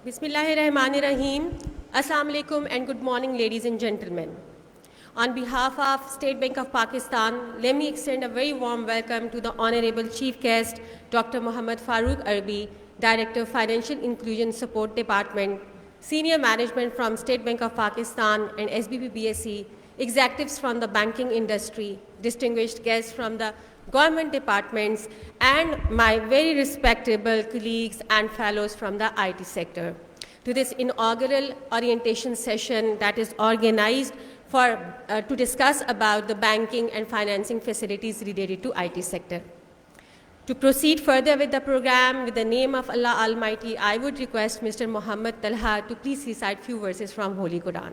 Bismillahirrahmanirrahim. Assalamu alaikum and good morning, ladies and gentlemen. On behalf of State Bank of Pakistan, let me extend a very warm welcome to the Honorable Chief Guest, Dr. Muhammad Farooq Arbi, Director of Financial Inclusion Support Department, Senior Management from State Bank of Pakistan and SBP BSE, executives from the banking industry, distinguished guests from the government departments, and my very respectable colleagues and fellows from the IT sector, to this inaugural orientation session that is organized to discuss about the banking and financing facilities related to IT sector. To proceed further with the program, with the name of Allah Almighty, I would request Mr. Muhammad Talha to please recite few verses from Holy Quran.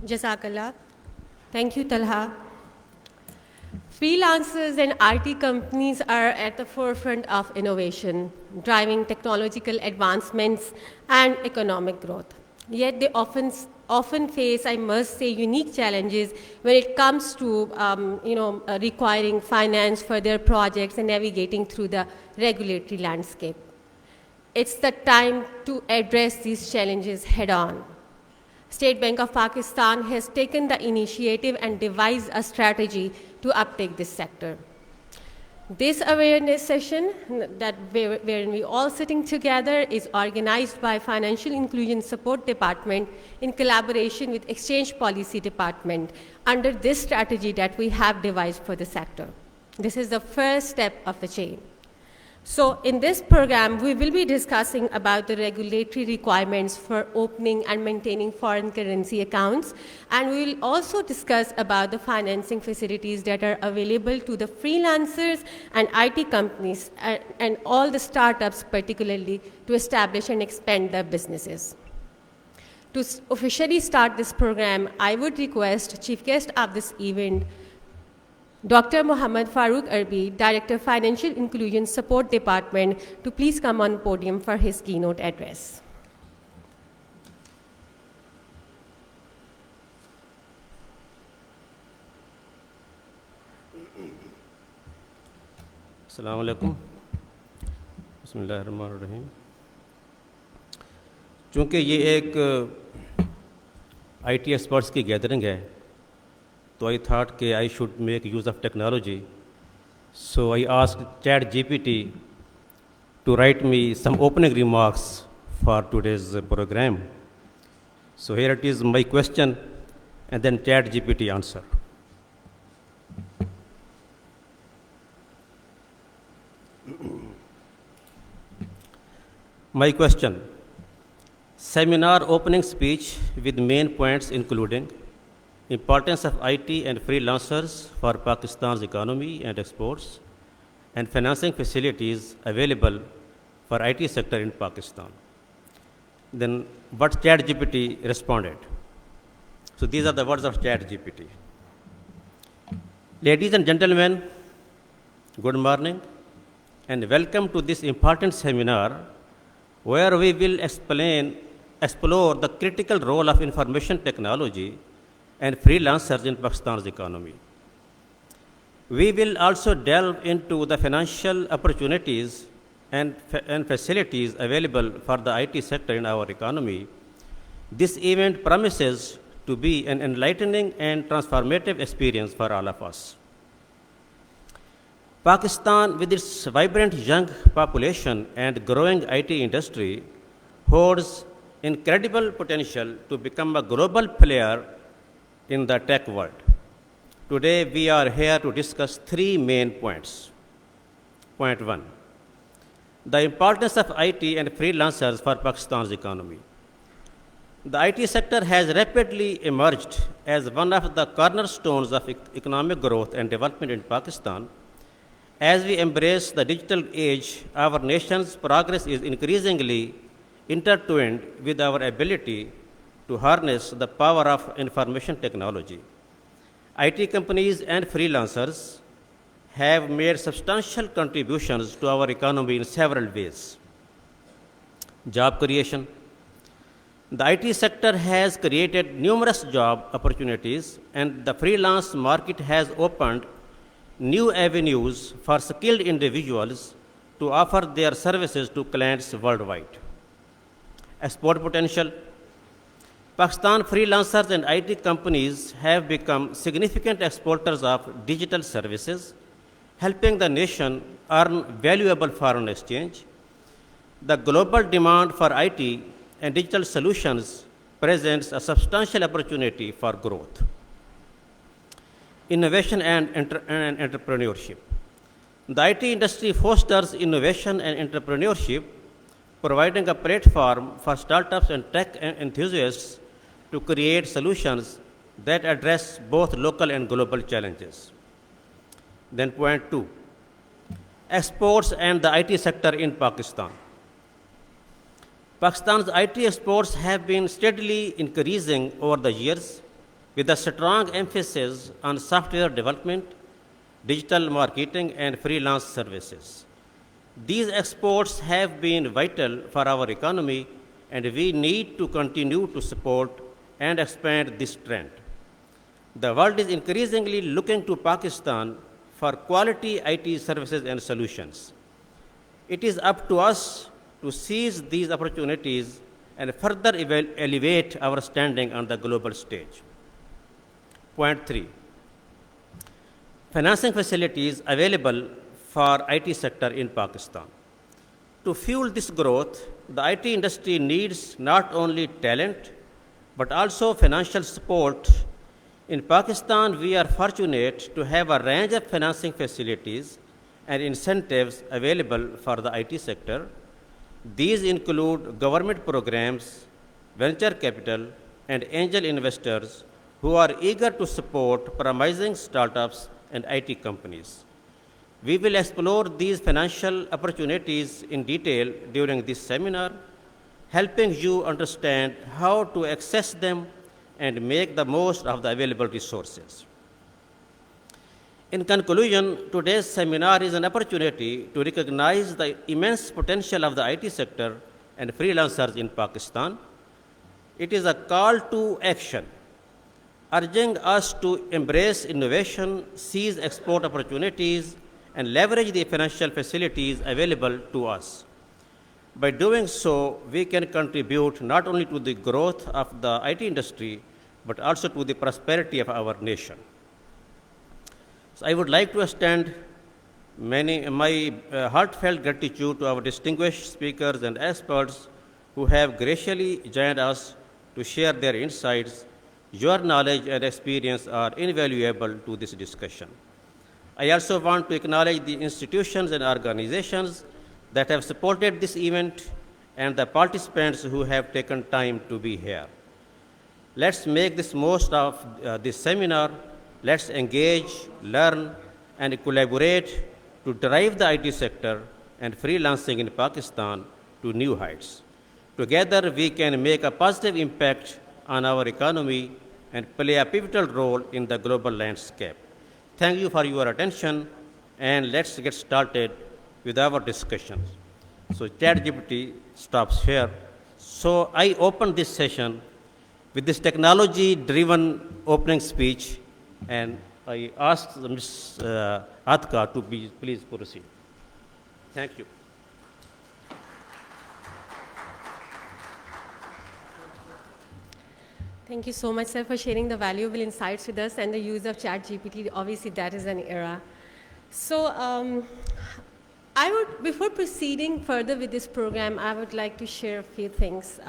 Jazakallah. Thank you, Talha. Freelancers and IT companies are at the forefront of innovation, driving technological advancements and economic growth. Yet they often face, I must say, unique challenges when it comes to requiring finance for their projects and navigating through the regulatory landscape. It's the time to address these challenges head-on. State Bank of Pakistan has taken the initiative and devised a strategy to uptake this sector. This awareness session wherein we all sitting together is organized by Financial Inclusion Support Department in collaboration with Exchange Policy Department under this strategy that we have devised for the sector. This is the first step of the chain. So in this program, we will be discussing about the regulatory requirements for opening and maintaining foreign currency accounts, and we will also discuss about the financing facilities that are available to the freelancers and IT companies and all the startups particularly to establish and expand their businesses. To officially start this program, I would request Chief Guest of this event, Dr. Muhammad Farooq Arbi, Director of Financial Inclusion Support Department, to please come on podium for his keynote address. Assalamu alaikum. बिस्मिल्लाहिर्रहमानिर्रहीम. चूँकि ये एक IT experts की gathering है, so I thought that I should make use of technology. So I asked ChatGPT to write me some opening remarks for today's program. So here it is my question, and then ChatGPT answer. My question: seminar opening speech with main points including importance of IT and freelancers for Pakistan's economy and exports, and financing facilities available for IT sector in Pakistan. Then what ChatGPT responded. So these are the words of ChatGPT. Ladies and gentlemen, good morning and welcome to this important seminar where we will explore the critical role of information technology and freelancers in Pakistan's economy. We will also delve into the financial opportunities and facilities available for the IT sector in our economy. This event promises to be an enlightening and transformative experience for all of us. Pakistan, with its vibrant young population and growing IT industry, holds incredible potential to become a global player in the tech world. Today, we are here to discuss three main points. Point one, The importance of IT and freelancers for Pakistan's economy. The IT sector has rapidly emerged as one of the cornerstones of economic growth and development in Pakistan. As we embrace the digital age, our nation's progress is increasingly intertwined with our ability to harness the power of information technology. IT companies and freelancers have made substantial contributions to our economy in several ways. Job creation. The IT sector has created numerous job opportunities, and the freelance market has opened new avenues for skilled individuals to offer their services to clients worldwide. Export potential. Pakistan freelancers and IT companies have become significant exporters of digital services, helping the nation earn valuable foreign exchange. The global demand for IT and digital solutions presents a substantial opportunity for growth. Innovation and entrepreneurship. The IT industry fosters innovation and entrepreneurship, providing a platform for startups and tech enthusiasts to create solutions that address both local and global challenges. Then point 2, exports and the IT sector in Pakistan. Pakistan's IT exports have been steadily increasing over the years with a strong emphasis on software development, digital marketing, and freelance services. These exports have been vital for our economy, and we need to continue to support and expand this trend. The world is increasingly looking to Pakistan for quality IT services and solutions. It is up to us to seize these opportunities and further elevate our standing on the global stage. Point 3, financing facilities available for IT sector in Pakistan. To fuel this growth, the IT industry needs not only talent, but also financial support. In Pakistan, we are fortunate to have a range of financing facilities and incentives available for the IT sector. These include government programs, venture capital, and angel investors who are eager to support promising startups and IT companies. We will explore these financial opportunities in detail during this seminar, helping you understand how to access them and make the most of the available resources. In conclusion, today's seminar is an opportunity to recognize the immense potential of the IT sector and freelancers in Pakistan. It is a call to action, urging us to embrace innovation, seize export opportunities, and leverage the financial facilities available to us. By doing so, we can contribute not only to the growth of the IT industry, but also to the prosperity of our nation. So I would like to extend my heartfelt gratitude to our distinguished speakers and experts who have graciously joined us to share their insights. Your knowledge and experience are invaluable to this discussion. I also want to acknowledge the institutions and organizations that have supported this event and the participants who have taken time to be here. Let's make this most of this seminar. Let's engage, learn, and collaborate to drive the IT sector and freelancing in Pakistan to new heights. Together, we can make a positive impact on our economy and play a pivotal role in the global landscape. Thank you for your attention, and let's get started with our discussions. So ChatGPT stops here. So I open this session with this technology-driven opening speech, and I ask Ms. Atka to please proceed. Thank you. Thank you so much, sir, for sharing the valuable insights with us and the use of ChatGPT. Obviously, that is an era. So, before proceeding further with this program, I would like to share a few things.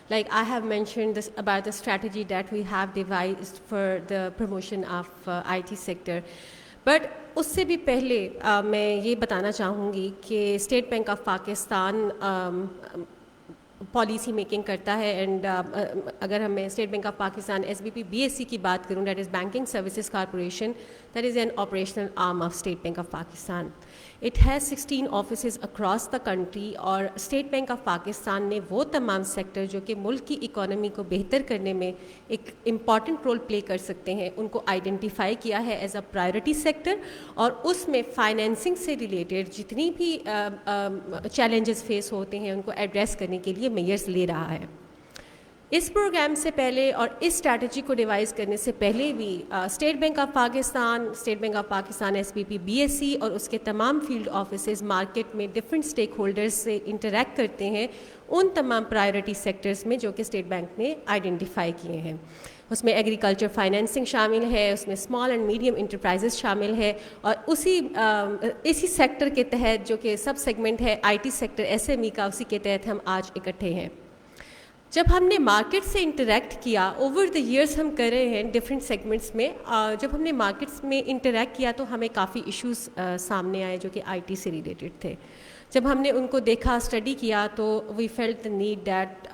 Like I have mentioned this about the strategy that we have devised for the promotion of IT sector. But उससे भी पहले मैं ये बताना चाहूँगी कि state bank of Pakistan policy making करता है एंड अगर हमें state bank of Pakistan SBP BSC की बात करूँ, that is banking services corporation, that is an operational arm of State bank of Pakistan. It has 16 offices across the country और state bank of Pakistan ने वो तमाम सेक्टर जो कि मुल्क की इकोनॉमी को बेहतर करने में एक इम्पॉर्टेंट रोल प्ले कर सकते हैं उनको आइडेंटिफाई किया है एज अ प्रायोरिटी सेक्टर, और उसमें फाइनेंसिंग से रिलेटेड जितनी भी चैलेंजेस फेस होते हैं उनको एड्रेस करने के लिए मेयर्स ले रहा है. इस प्रोग्राम से पहले और इस स्ट्रैटेजी को डिवाइस करने से पहले भी state bank of Pakistan SBP BSC और उसके तमाम फील्ड ऑफिसेज मार्केट में डिफरेंट स्टेक होल्डर्स से इंटरेक्ट करते हैं उन तमाम प्रायोरिटी सेक्टर्स में जो कि स्टेट बैंक ने आइडेंटिफाई किए हैं. उसमें एग्रीकल्चर फाइनेंसिंग शामिल है, उसमें स्मॉल एंड मीडियम इंटरप्राइजेस शामिल है, और इसी सेक्टर के तहत जो कि सब सेगमेंट है IT सेक्टर SME का, उसी के तहत हम आज इकट्ठे हैं. जब हमने मार्केट से इंटरेक्ट किया, ओवर द ईयर्स हम कर रहे हैं डिफरेंट सेगमेंट्स में, जब हमने मार्केट्स में इंटरेक्ट किया तो हमें काफ़ी इश्यूज सामने आए जो कि IT से रिलेटेड थे. जब हमने उनको देखा, स्टडी किया, तो we felt the need that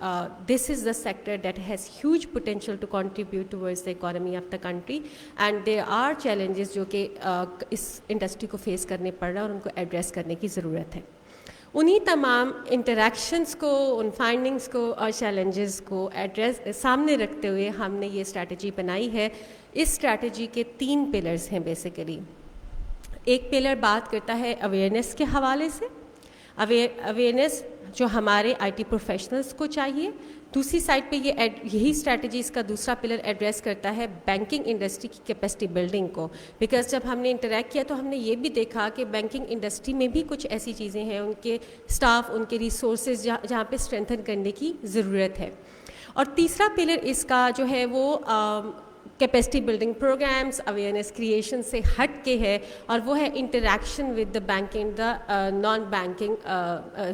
this is the sector that has huge potential to contribute towards the economy of the country, and there are challenges जो कि इस इंडस्ट्री को फेस करने पड़ रहा है और उनको एड्रेस करने की ज़रूरत है. उन्हीं तमाम इंटरेक्शंस को, उन फाइंडिंग्स को और चैलेंजेस को सामने रखते हुए हमने ये स्ट्रैटेजी बनाई है. इस स्ट्रैटेजी के 3 पिलर्स हैं बेसिकली. एक पिलर बात करता है अवेयरनेस के हवाले से, अवेयरनेस जो हमारे IT प्रोफेशनल्स को चाहिए. दूसरी साइड पे यही स्ट्रैटेजी इसका दूसरा पिलर एड्रेस करता है बैंकिंग इंडस्ट्री की कैपेसिटी बिल्डिंग को, बिकॉज जब हमने इंटरेक्ट किया तो हमने ये भी देखा कि बैंकिंग इंडस्ट्री में भी कुछ ऐसी चीज़ें हैं, उनके स्टाफ, उनके रिसोर्सेज जहाँ पे स्ट्रेंथन करने की ज़रूरत है. और तीसरा पिलर इसका जो है वो capacity building programs, awareness creation से हट के है, और वो है interaction with the banking, the non banking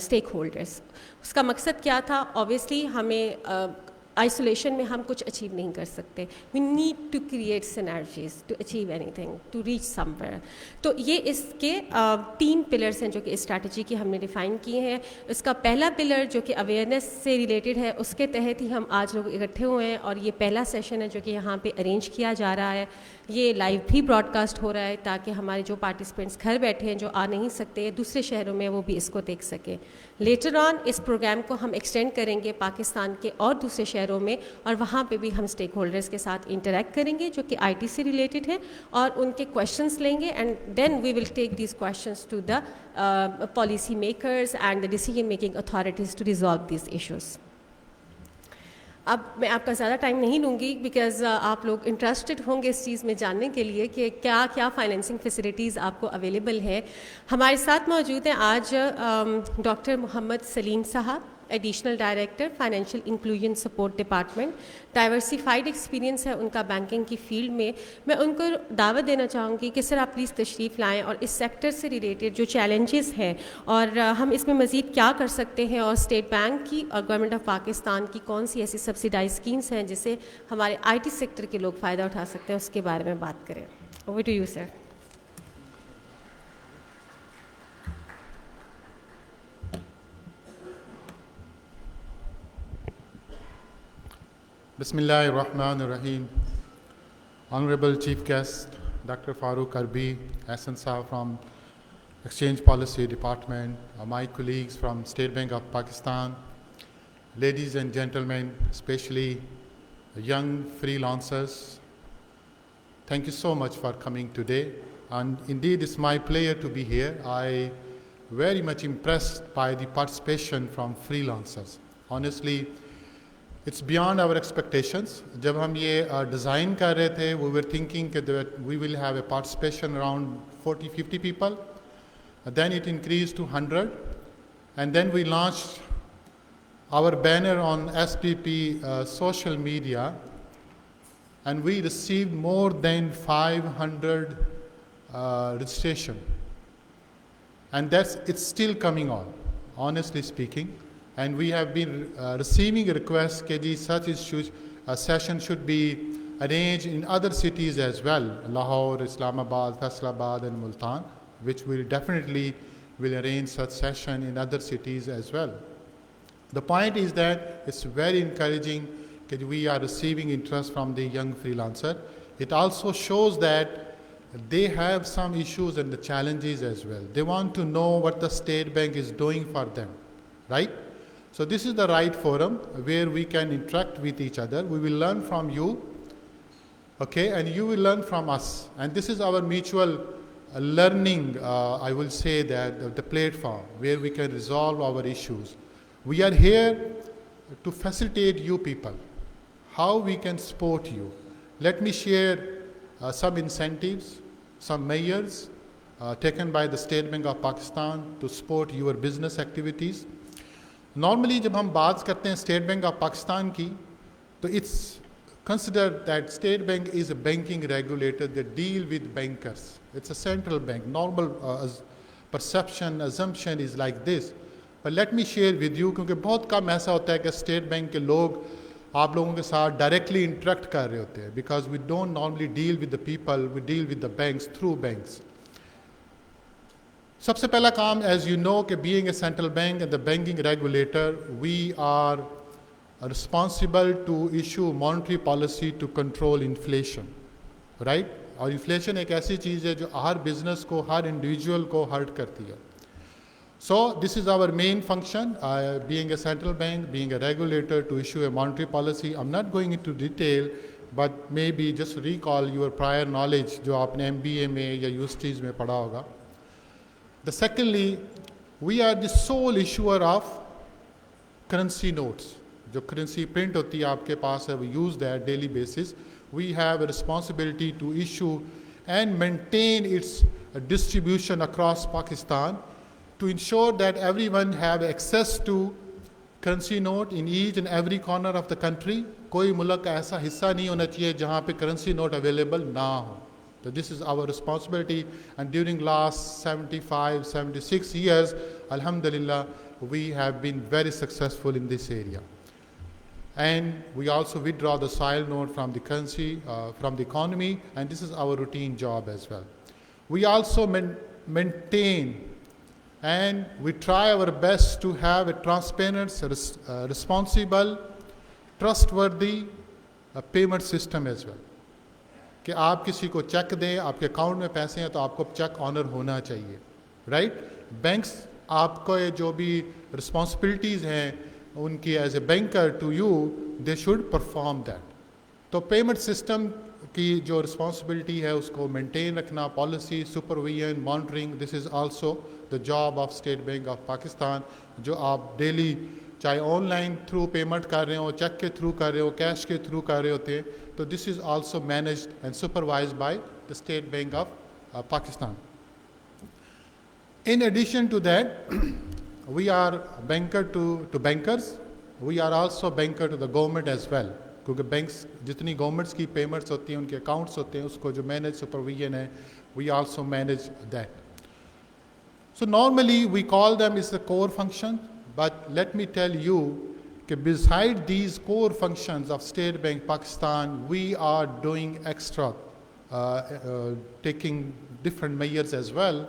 stake holders. उसका मकसद क्या था? ऑब्वियसली हमें आइसोलेशन में हम कुछ अचीव नहीं कर सकते. We need to create synergies to achieve anything, to reach somewhere. तो ये इसके 3 पिलर्स हैं जो कि इस स्ट्रैटेजी की हमने डिफ़ाइन किए हैं. इसका पहला पिलर जो कि अवेयरनेस से रिलेटेड है, उसके तहत ही हम आज लोग इकट्ठे हुए हैं, और ये पहला सेशन है जो कि यहाँ पे अरेंज किया जा रहा है. ये लाइव भी ब्रॉडकास्ट हो रहा है ताकि हमारे जो पार्टिसिपेंट्स घर बैठे हैं, जो आ नहीं सकते दूसरे शहरों में, वो भी इसको देख सकें. लेटर ऑन इस प्रोग्राम को हम एक्सटेंड करेंगे पाकिस्तान के और दूसरे शहरों में, और वहाँ पे भी हम स्टेक होल्डर्स के साथ इंटरेक्ट करेंगे जो कि IT से रिलेटेड है, और उनके क्वेश्चंस लेंगे, and then we will take these questions to the policy makers and the decision making authorities to resolve these issues. अब मैं आपका ज़्यादा टाइम नहीं लूँगी बिकॉज़ आप लोग इंटरेस्टेड होंगे इस चीज़ में जानने के लिए कि क्या क्या फाइनेंसिंग फैसिलिटीज़ आपको अवेलेबल है. हमारे साथ मौजूद हैं आज डॉक्टर मोहम्मद सलीम साहब, additional director financial inclusion support department. Diversified experience है उनका बैंकिंग की फील्ड में. मैं उनको दावत देना चाहूँगी कि सर आप प्लीज़ तशरीफ़ लाएं और इस सेक्टर से रिलेटेड जो चैलेंजेस हैं और हम इसमें मज़ीद क्या कर सकते हैं, और स्टेट बैंक की और गवर्नमेंट ऑफ पाकिस्तान की कौन सी ऐसी सब्सिडाइज स्कीम्स हैं जिससे हमारे IT सेक्टर के लोग फ़ायदा उठा सकते हैं, उसके बारे में बात करें. Over to you sir. Bismillahirrahmanirrahim. Honorable Chief Guest, Dr. Farooq Arbi, Hassan Saab from Exchange Policy Department, my colleagues from State Bank of Pakistan, ladies and gentlemen, especially young freelancers, thank you so much for coming today. And indeed, it's my pleasure to be here. I very much impressed by the participation from freelancers. Honestly, it's beyond our expectations. जब हम ये design कर रहे थे, we were thinking that we will have a participation around 40-50 people. Then it increased to 100. And then we launched our banner on SPP social media. And we received more than 500 registration. And it's still coming on, honestly speaking. And we have been receiving requests that such issues, a session should be arrange in other cities as well, Lahore, Islamabad, Faisalabad and Multan, which will definitely will arrange such session in other cities as well. The point is that it's very encouraging that we are receiving interest from the young freelancer. It also shows that they have some issues and the challenges as well. They want to know what the State Bank is doing for them, right? So this is the right forum where we can interact with each other. We will learn from you, okay, and you will learn from us. And this is our mutual learning, I will say that, the platform where we can resolve our issues. We are here to facilitate you people, how we can support you. Let me share some incentives, some measures taken by the State Bank of Pakistan to support your business activities. Normally जब हम बात करते हैं State Bank of Pakistan की, तो it's considered that State Bank is a banking regulator that deal with bankers. It's a central bank. Normal perception, assumption is like this. But let me share with you, क्योंकि बहुत कम ऐसा होता है कि State Bank के लोग आप लोगों के साथ directly interact कर रहे होते हैं, because we don't normally deal with the people, we deal with the banks through banks. सबसे पहला काम, as you know, कि being a central bank and the banking regulator, we are responsible to issue monetary policy to control inflation, right? और inflation एक ऐसी चीज़ है जो हर business को, हर individual को hurt करती है. So this is our main function, being a central bank, being a regulator, to issue a monetary policy. I'm not going into detail, but maybe just recall your prior knowledge जो आपने MBA में या universities में पढ़ा होगा. The secondly, we are the sole issuer of currency notes. जो currency print होती है आपके पास है, we use that daily basis. We have a responsibility to issue and maintain its distribution across Pakistan to ensure that everyone have access to currency note in each and every corner of the country. कोई मुल्क का ऐसा हिस्सा नहीं होना चाहिए जहाँ पे currency note available ना हो. So this is our responsibility, and during last 75, 76 years, alhamdulillah, we have been very successful in this area. And we also withdraw the soil note from the currency, from the economy, and this is our routine job as well. We also maintain and we try our best to have a transparent, responsible, trustworthy payment system as well. कि आप किसी को check दें, आपके account में पैसे हैं तो आपको चेक ऑनर होना चाहिए, राइट? बैंक्स आपको जो भी रिस्पॉन्सिबिलिटीज़ हैं उनकी as a banker to you, they should perform that. तो पेमेंट सिस्टम की जो रिस्पॉन्सिबिलिटी है उसको मेंटेन रखना, policy, supervision, monitoring, this is also the job of State bank of Pakistan. जो आप डेली चाहे ऑनलाइन थ्रू पेमेंट कर रहे हो, चेक के थ्रू कर रहे हो, कैश के थ्रू कर रहे होते हैं, तो this is also managed and supervised by the State bank of Pakistan. In addition to that, we are banker to bankers. We are also banker to the government as well. क्योंकि banks जितनी governments की payments होती हैं, उनके accounts होते हैं, उसको जो मैनेज सुपरविजन है, we also manage that. So normally we call them is the core function, but let me tell you that beside these core functions of State Bank Pakistan, we are doing extra, taking different measures as well.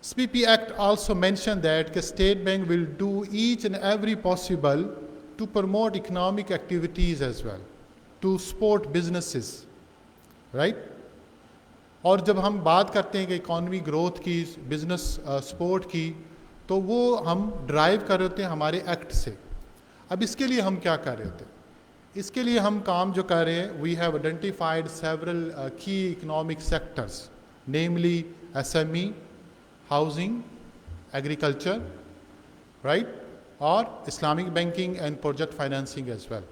SPP Act also mentioned that the State Bank will do each and every possible to promote economic activities as well, to support businesses, right? और जब हम बात करते हैं कि economy growth की, business support की, तो वो हम ड्राइव कर रहे होते हैं हमारे एक्ट से. अब इसके लिए हम क्या कर रहे होते हैं? इसके लिए हम काम जो कर रहे हैं, वी हैव आइडेंटिफाइड सेवरल की economic sectors, namely SME, housing, agriculture, right, or Islamic banking and project financing as well.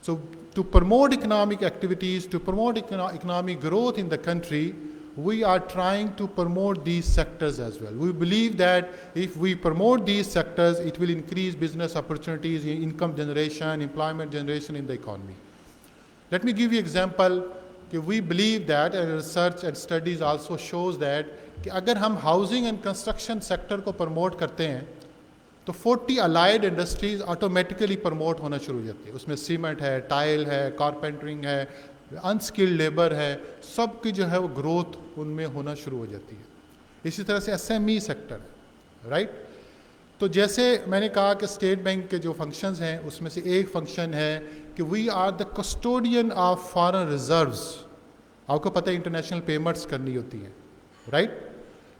So to promote economic activities, to promote economic growth in the country, we are trying to promote these sectors as well. We believe that if we promote these sectors, it will increase business opportunities, income generation, employment generation in the economy. Let me give you an example. We believe that, and research and studies also shows that कि अगर हम housing and construction sector को promote करते हैं तो 40 allied industries automatically promote होना शुरू हो जाती है। उसमें सीमेंट है, टाइल है, कारपेंटरिंग है, अनस्किल्ड लेबर है, सब की जो है वो ग्रोथ उनमें होना शुरू हो जाती है। इसी तरह से एसएमई सेक्टर है, राइट। तो जैसे मैंने कहा कि स्टेट बैंक के जो फंक्शंस हैं उसमें से एक फंक्शन है कि we are the custodian of foreign reserves. आपको पता है इंटरनेशनल पेमेंट्स करनी होती हैं, राइट।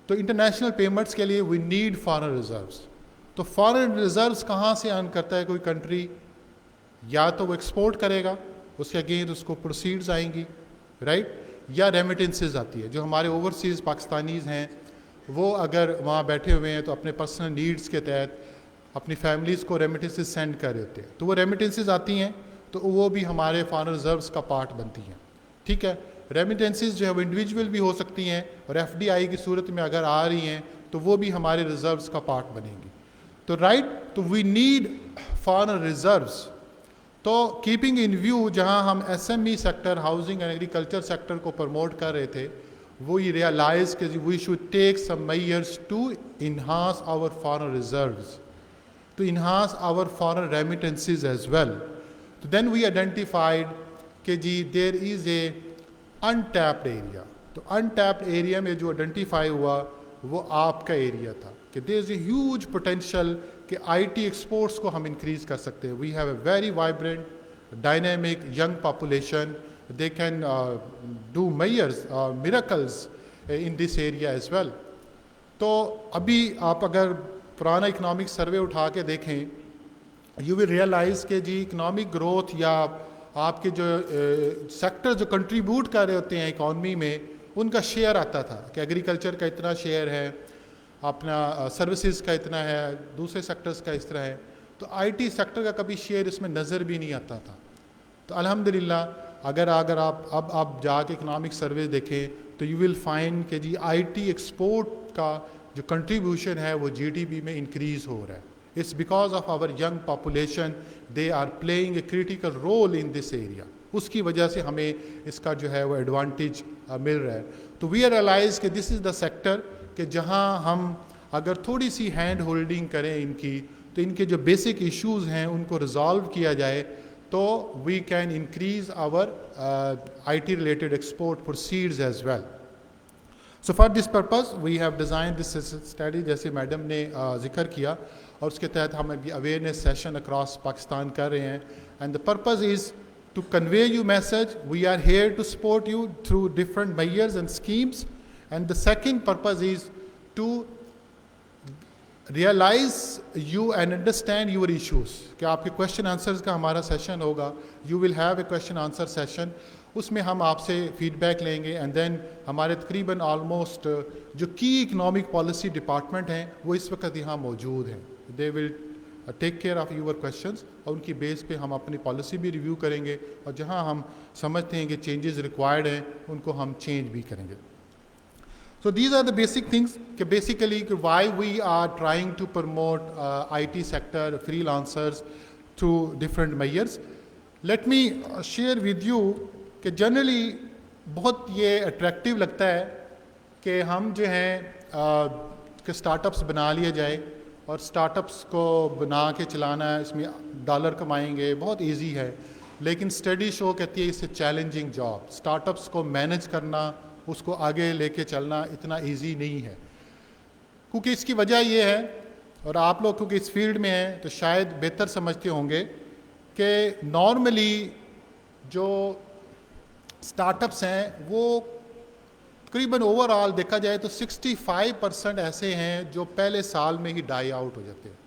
तो इंटरनेशनल पेमेंट्स के लिए वी नीड फॉरेन रिजर्व्स। तो फॉरेन रिजर्व्स कहाँ से अर्न करता है कोई कंट्री? या तो वो एक्सपोर्ट करेगा, उसके अगेंस्ट उसको प्रोसीड्स आएंगी, राइट, या रेमिटेंसेस आती है। जो हमारे ओवरसीज़ पाकिस्तानीज़ हैं वो अगर वहाँ बैठे हुए हैं तो अपने पर्सनल नीड्स के तहत अपनी फैमिलीज़ को रेमिटेंसेस सेंड कर रहे होते हैं, तो वो रेमिटेंसेस आती हैं तो वो भी हमारे फॉरेन रिजर्व्स का पार्ट बनती हैं, ठीक है। रेमिटेंसेस जो है वो इंडिविजुअल भी हो सकती हैं और एफडीआई की सूरत में अगर आ रही हैं तो वो भी हमारे रिजर्व्स का पार्ट बनेंगी। तो राइट, तो वी नीड फॉरेन रिजर्व्स। तो कीपिंग इन व्यू जहां हम SME sector, housing and agriculture sector को प्रमोट कर रहे थे, वो ये रियलाइज कि we should take some measures to enhance our foreign reserves, to enhance our foreign remittances as well. तो देन वी आइडेंटिफाइड कि जी there is a untapped area. तो अनटैप्ड एरिया में जो आइडेंटिफाई हुआ वो आपका एरिया था कि there is a huge potential कि आईटी एक्सपोर्ट्स को हम इंक्रीज कर सकते हैं। We have a very vibrant dynamic young population, they can do measures miracles in this area as well. तो अभी आप अगर पुराना इकोनॉमिक सर्वे उठा के देखें, यू विल रियलाइज कि जी इकोनॉमिक ग्रोथ या आपके जो सेक्टर जो कंट्रीब्यूट कर रहे होते हैं इकॉनमी में, उनका शेयर आता था कि एग्रीकल्चर का इतना शेयर है, अपना सर्विसेज का इतना है, दूसरे सेक्टर्स का इस तरह है। तो आईटी सेक्टर का कभी शेयर इसमें नज़र भी नहीं आता था। तो अल्हम्दुलिल्लाह अगर आप जाके इकोनॉमिक सर्वे देखें तो यू विल फाइंड कि जी आईटी एक्सपोर्ट का जो कंट्रीब्यूशन है वो जीडीपी में इंक्रीज़ हो रहा है। It's because of our young population, they are playing a critical role in this area. उसकी वजह से हमें इसका जो है वो एडवांटेज मिल रहा है। तो वी रियलाइज कि दिस इज़ द सेक्टर कि जहाँ हम अगर थोड़ी सी हैंड होल्डिंग करें इनकी, तो इनके जो बेसिक इश्यूज हैं उनको रिजॉल्व किया जाए तो we can increase our IT related export proceeds as well. So for this purpose we have design this study, जैसे मैडम ने जिक्र किया, और उसके तहत हम अभी अवेयरनेस सेशन अक्रॉस पाकिस्तान कर रहे हैं। And the purpose is to convey you message, we are here to support you through different measures and schemes. And the second purpose is to realize you and understand your issues. कि आपके question answers का हमारा session होगा, you will have a question answer session, उसमें हम आपसे feedback लेंगे। And then हमारे तकरीबन ऑलमोस्ट जो की इकनॉमिक पॉलिसी डिपार्टमेंट हैं वो इस वक्त यहाँ मौजूद हैं। They will take care of your questions और उनकी बेस पे हम अपनी पॉलिसी भी रिव्यू करेंगे और जहाँ हम समझते हैं कि चेंजेस रिक्वायर्ड हैं उनको हम चेंज भी करेंगे। So these are the basic things कि basically why we are trying to promote IT sector, freelancers through different measures. Let me share with you कि जनरली बहुत ये अट्रैक्टिव लगता है कि हम जो हैं कि स्टार्टअप्स बना लिए जाए और स्टार्टअप्स को बना के चलाना है, इसमें डॉलर कमाएंगे, बहुत इजी है। लेकिन स्टडी शो कहती है इससे चैलेंजिंग जॉब, स्टार्टअप्स को मैनेज करना, उसको आगे लेके चलना इतना इजी नहीं है। क्योंकि इसकी वजह ये है, और आप लोग क्योंकि इस फील्ड में हैं तो शायद बेहतर समझते होंगे कि नॉर्मली जो स्टार्टअप्स हैं वो तकरीबन ओवरऑल देखा जाए तो 65% ऐसे हैं जो पहले साल में ही डाई आउट हो जाते हैं।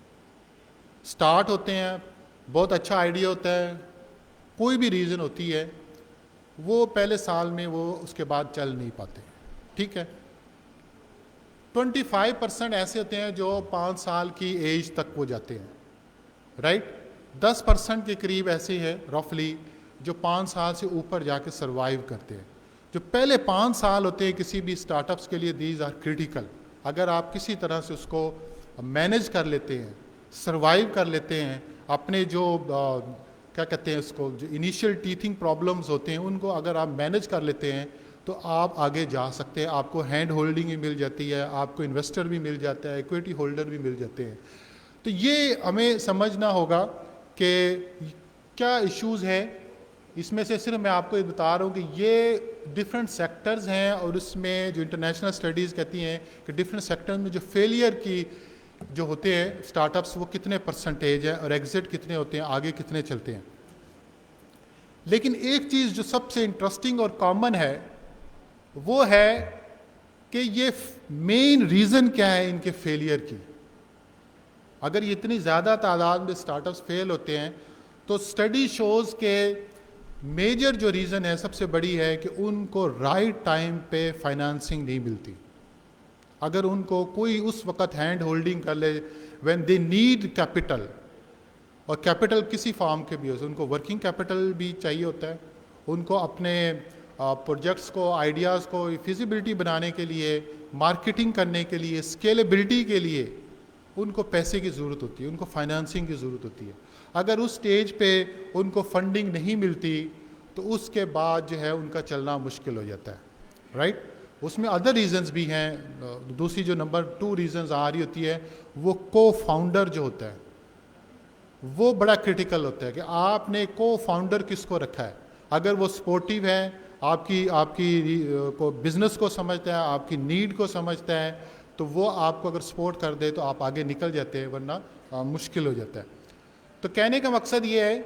स्टार्ट होते हैं, बहुत अच्छा आइडिया होता है, कोई भी रीज़न होती है, वो पहले साल में वो उसके बाद चल नहीं पाते, ठीक है। 25% ऐसे होते हैं जो 5 साल की एज तक वो जाते हैं, राइट। 10% के करीब ऐसे हैं रफली जो 5 साल से ऊपर जाके सर्वाइव करते हैं। जो पहले 5 साल होते हैं किसी भी स्टार्टअप्स के लिए, दीज आर क्रिटिकल। अगर आप किसी तरह से उसको मैनेज कर लेते हैं, सर्वाइव कर लेते हैं, अपने जो क्या कहते हैं उसको, जो इनिशियल टीथिंग प्रॉब्लम्स होते हैं उनको अगर आप मैनेज कर लेते हैं तो आप आगे जा सकते हैं। आपको हैंड होल्डिंग भी मिल जाती है, आपको इन्वेस्टर भी मिल जाता है, इक्विटी होल्डर भी मिल जाते हैं। तो ये हमें समझना होगा कि क्या इश्यूज़ है। इसमें से सिर्फ मैं आपको ये बता रहा हूँ कि ये डिफरेंट सेक्टर्स हैं, और उसमें जो इंटरनेशनल स्टडीज़ कहती हैं कि डिफरेंट सेक्टर्स में जो फेलियर की जो होते हैं स्टार्टअप्स, वो कितने परसेंटेज है और एग्जिट कितने होते हैं, आगे कितने चलते हैं। लेकिन एक चीज़ जो सबसे इंटरेस्टिंग और कॉमन है वो है कि ये मेन रीज़न क्या है इनके फेलियर की। अगर इतनी ज़्यादा तादाद में स्टार्टअप्स फेल होते हैं तो स्टडी शोज़ के मेजर जो रीज़न है सबसे बड़ी है कि उनको राइट टाइम पे फाइनेंसिंग नहीं मिलती। अगर उनको कोई उस वक्त हैंड होल्डिंग कर ले व्हेन दे नीड कैपिटल, और कैपिटल किसी फॉर्म के भी हो, उनको वर्किंग कैपिटल भी चाहिए होता है, उनको अपने प्रोजेक्ट्स को, आइडियाज़ को फिजिबिलिटी बनाने के लिए, मार्केटिंग करने के लिए, स्केलेबिलिटी के लिए उनको पैसे की ज़रूरत होती है, उनको फाइनेंसिंग की ज़रूरत होती है। अगर उस स्टेज पे उनको फंडिंग नहीं मिलती तो उसके बाद जो है उनका चलना मुश्किल हो जाता है, राइट। उसमें अदर रीजंस भी हैं। दूसरी जो नंबर 2 रीजंस आ रही होती है वो को फाउंडर जो होता है वो बड़ा क्रिटिकल होता है कि आपने को फाउंडर किसको रखा है। अगर वो सपोर्टिव है, आपकी को बिजनेस को समझता है, आपकी नीड को समझता है, तो वो आपको अगर सपोर्ट कर दे तो आप आगे निकल जाते हैं, वरना मुश्किल हो जाता है। तो कहने का मकसद ये है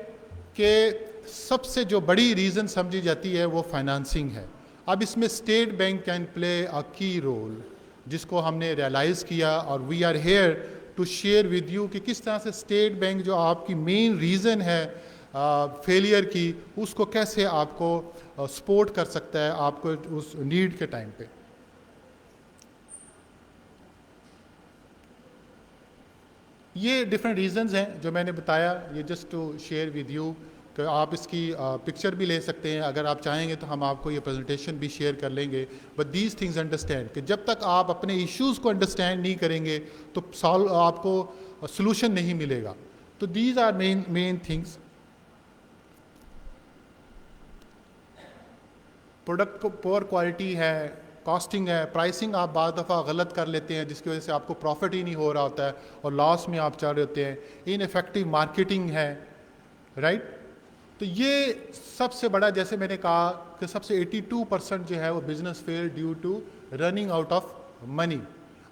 कि सबसे जो बड़ी रीज़न समझी जाती है वो फाइनेंसिंग है। अब इसमें State Bank can play a key role, जिसको हमने रियलाइज़ किया, और we are here to share with you कि किस तरह से स्टेट बैंक जो आपकी मेन रीज़न है फेलियर की, उसको कैसे आपको सपोर्ट कर सकता है आपको उस नीड के टाइम पे। ये डिफरेंट रीजंस हैं जो मैंने बताया, ये just to share with you कि आप इसकी पिक्चर भी ले सकते हैं। अगर आप चाहेंगे तो हम आपको ये प्रेजेंटेशन भी शेयर कर लेंगे। बट दीज थिंग्स अंडरस्टैंड कि जब तक आप अपने इश्यूज़ को अंडरस्टैंड नहीं करेंगे तो आपको सोल्यूशन नहीं मिलेगा। तो these are main things. Product को पुअर क्वालिटी है, कॉस्टिंग है, प्राइसिंग आप बाद दफ़ा गलत कर लेते हैं जिसकी वजह से आपको प्रॉफिट ही नहीं हो रहा होता है और लॉस में आप चल रहे होते हैं। इनइफेक्टिव मार्केटिंग है, राइट। तो ये सबसे बड़ा, जैसे मैंने कहा कि सबसे 82% जो है वो business fail due to running out of money.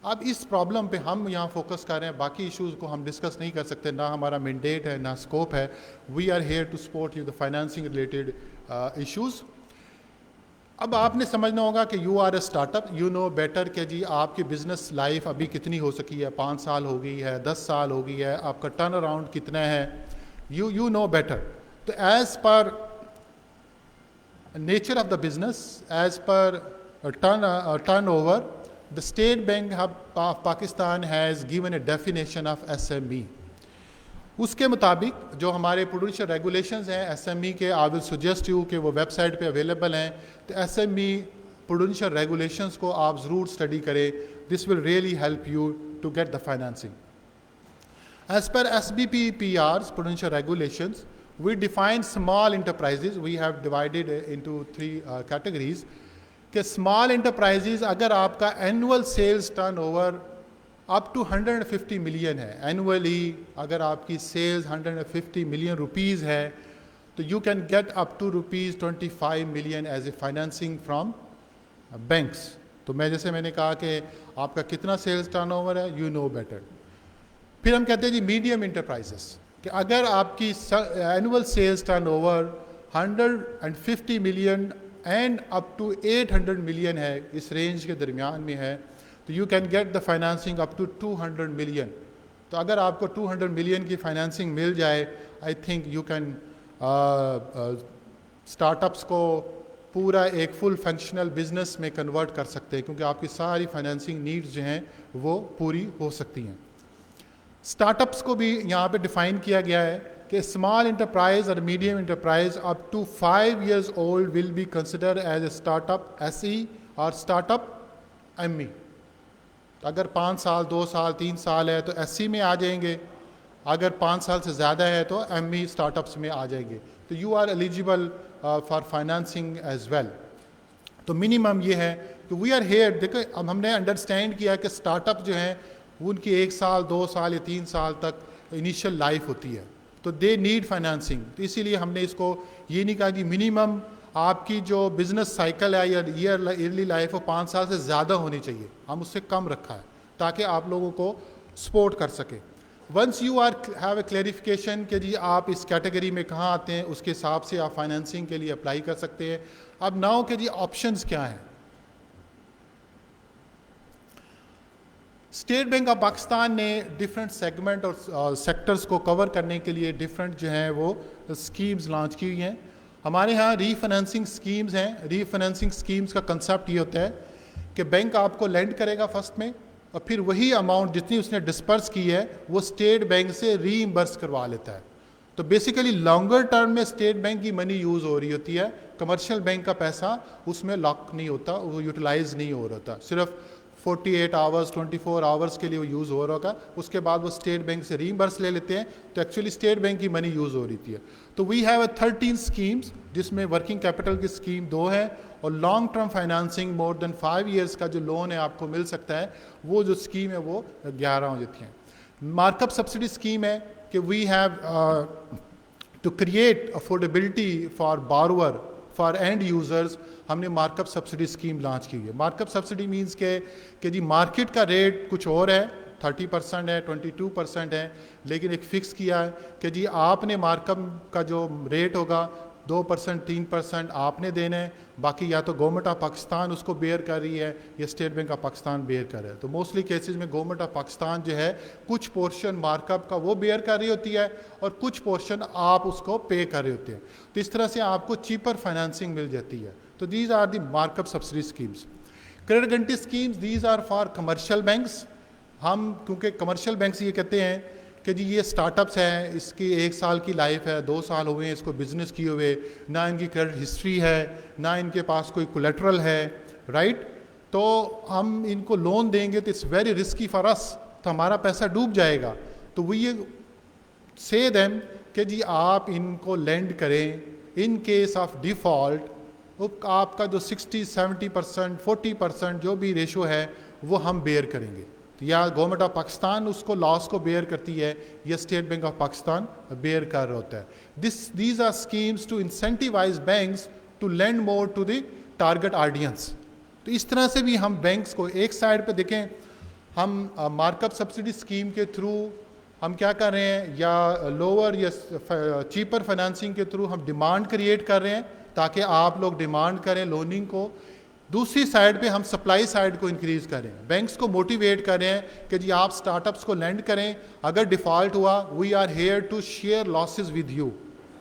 अब इस प्रॉब्लम पे हम यहाँ फोकस कर रहे हैं, बाकी इश्यूज़ को हम डिस्कस नहीं कर सकते, ना हमारा मैंडेट है ना स्कोप है। We are here to support you the financing related issues. अब आपने समझना होगा कि you are a startup, you know better कि जी आपकी बिजनेस लाइफ अभी कितनी हो सकी है, 5 साल हो गई है, 10 साल हो गई है, आपका टर्न अराउंड कितना है, यू नो बेटर। तो as per nature of the business, as per turn over, the State bank of Pakistan has given a definition of SME। उसके मुताबिक जो हमारे प्रोड्यूसर रेगुलेशंस हैं SME के, आई विल सजेस्ट यू कि वो वेबसाइट पे अवेलेबल हैं। तो SME प्रोड्यूसर रेगुलेशंस को आप ज़रूर स्टडी करें, this will really help you to get the financing. As per SBPPR's producer regulations, we define small enterprises, we have divided into 3 categories कि small enterprises अगर आपका annual sales turnover up to 150 million है, annually अगर आपकी sales 150 million rupees है, तो you can get up to rupees 25 million as a financing from banks। तो जैसे मैंने कहा कि आपका कितना sales turnover है, you know better। फिर हम कहते हैं जी medium enterprises कि अगर आपकी annual sales turnover 150 million and up to 800 million है, इस रेंज के दरमियान में है, तो you can get the financing up to 200 million. तो अगर आपको 200 मिलियन की फाइनेंसिंग मिल जाए, I think you can startups को पूरा एक फुल फंक्शनल बिजनेस में कन्वर्ट कर सकते हैं, क्योंकि आपकी सारी फाइनेंसिंग नीड्स जो हैं वो पूरी हो सकती हैं। स्टार्टअप्स को भी यहाँ पे डिफाइन किया गया है कि स्मॉल इंटरप्राइज और medium enterprise up to 5 years old will be consider as a startup SE और स्टार्टअप ME। अगर 5 साल, 2 साल, 3 साल है तो SE में आ जाएंगे, अगर 5 साल से ज़्यादा है तो ME स्टार्टअप्स में आ जाएंगे। तो you are eligible for financing as well. तो मिनिमम ये है कि वी आर हेयर। देखो, अब हमने अंडरस्टैंड किया कि स्टार्टअप जो हैं उनकी 1 साल 2 साल या 3 साल तक इनिशियल लाइफ होती है, तो दे नीड फाइनेंसिंग। तो इसीलिए हमने इसको ये नहीं कहा कि मिनिमम आपकी जो बिजनेस साइकिल है या ईयरली लाइफ वो 5 साल से ज़्यादा होनी चाहिए, हम उससे कम रखा है ताकि आप लोगों को सपोर्ट कर सके। Once you are have a clarification कि जी आप इस कैटेगरी में कहाँ आते हैं, उसके हिसाब से आप फाइनेंसिंग के लिए अप्लाई कर सकते हैं। अब नाउ के जी ऑप्शंस क्या हैं। स्टेट बैंक ऑफ पाकिस्तान ने डिफरेंट सेगमेंट और सेक्टर्स को कवर करने के लिए डिफरेंट जो हैं वो स्कीम्स लॉन्च की हुई हैं। हमारे यहाँ रीफाइनेंसिंग स्कीम्स हैं। रीफाइनेंसिंग स्कीम्स का कंसेप्ट ये होता है कि बैंक आपको लेंड करेगा फर्स्ट में, और फिर वही अमाउंट जितनी उसने डिस्पर्स की है वो स्टेट बैंक से रीइंबर्स करवा लेता है। तो बेसिकली लॉन्गर टर्म में स्टेट बैंक की मनी यूज़ हो रही होती है, कमर्शियल बैंक का पैसा उसमें लॉक नहीं होता, वो यूटिलाइज नहीं हो रहा होता, सिर्फ 48 आवर्स 24 आवर्स के लिए वो यूज़ हो रहा होगा, उसके बाद वो स्टेट बैंक से रीइंबर्स ले लेते हैं, तो एक्चुअली स्टेट बैंक की मनी यूज़ हो रही थी। तो वी हैव 13 स्कीम्स, जिसमें वर्किंग कैपिटल की स्कीम 2 है और long term financing more than 5 years का जो लोन है आपको मिल सकता है, वो जो स्कीम है वो 11 हो जाती हैं। मार्कअप सब्सिडी स्कीम है कि we have to create affordability for borrower for end users, हमने मार्कअप सब्सिडी स्कीम लॉन्च की है। मार्कअप सब्सिडी मीन्स कि जी मार्केट का रेट कुछ और है, 30% है, 22% है, लेकिन एक फिक्स किया है कि जी आपने मार्कअप का जो रेट होगा 2% 3% आपने देना है, बाकी या तो गवर्नमेंट ऑफ पाकिस्तान उसको बेयर कर रही है या State bank of Pakistan bear कर रहा है। तो मोस्टली केसेस में गवर्नमेंट ऑफ पाकिस्तान जो है कुछ पोर्शन मार्कअप का वो बेयर कर रही होती है और कुछ पोर्शन आप उसको पे कर रहे होते हैं। तो इस तरह से आपको चीपर फाइनेंसिंग मिल जाती है। तो these are the markup subsidy schemes. Credit guarantee schemes, these are for commercial banks. हम क्योंकि कमर्शियल बैंक्स ये कहते हैं कि जी ये स्टार्टअप्स हैं, इसकी 1 साल की लाइफ है, 2 साल हुए हैं इसको बिजनेस किए हुए, ना इनकी क्रेडिट हिस्ट्री है, ना इनके पास कोई कोलेटरल है, राइट। तो हम इनको लोन देंगे तो it's very risky for us, तो हमारा पैसा डूब जाएगा। तो वो ये से देम कि जी आप इनको लेंड करें, इन केस ऑफ डिफ़ॉल्ट आपका जो 60-70% 40% जो भी रेशो है वो हम बेयर करेंगे। तो या गवर्नमेंट ऑफ पाकिस्तान उसको लॉस को बेयर करती है या State bank of Pakistan bear कर रहा होता है। These are schemes to incentivize banks to lend more to the target audience. तो इस तरह से भी हम बैंक्स को एक साइड पे देखें, हम मार्कअप सब्सिडी स्कीम के थ्रू हम क्या कर रहे हैं, या लोअर या चीपर फाइनेंसिंग के थ्रू हम डिमांड क्रिएट कर रहे हैं ताकि आप लोग डिमांड करें लोनिंग को। दूसरी साइड पे हम सप्लाई साइड को इंक्रीज करें, बैंक्स को मोटिवेट कर रहे हैं कि जी आप स्टार्टअप्स को लेंड करें, अगर डिफ़ॉल्ट हुआ we are here to share losses with you.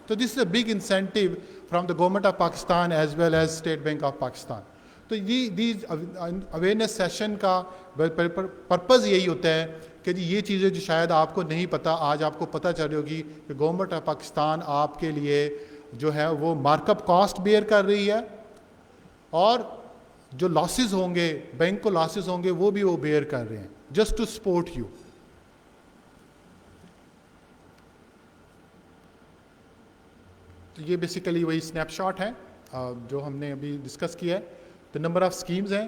तो this is a big incentive from the government of Pakistan as well as state bank of Pakistan. तो ये अवेयरनेस सेशन का पर्पज़ यही होता है कि जी ये चीज़ें जो शायद आपको नहीं पता, आज आपको पता चल रही होगी कि गवर्नमेंट ऑफ पाकिस्तान आपके लिए जो है वो मार्कअप कॉस्ट बेयर कर रही है, और जो लॉसेस होंगे, बैंक को लॉसेस होंगे, वो भी वो बेयर कर रहे हैं जस्ट टू सपोर्ट यू। तो ये बेसिकली वही स्नैपशॉट है जो हमने अभी डिस्कस किया है। तो नंबर ऑफ स्कीम्स हैं।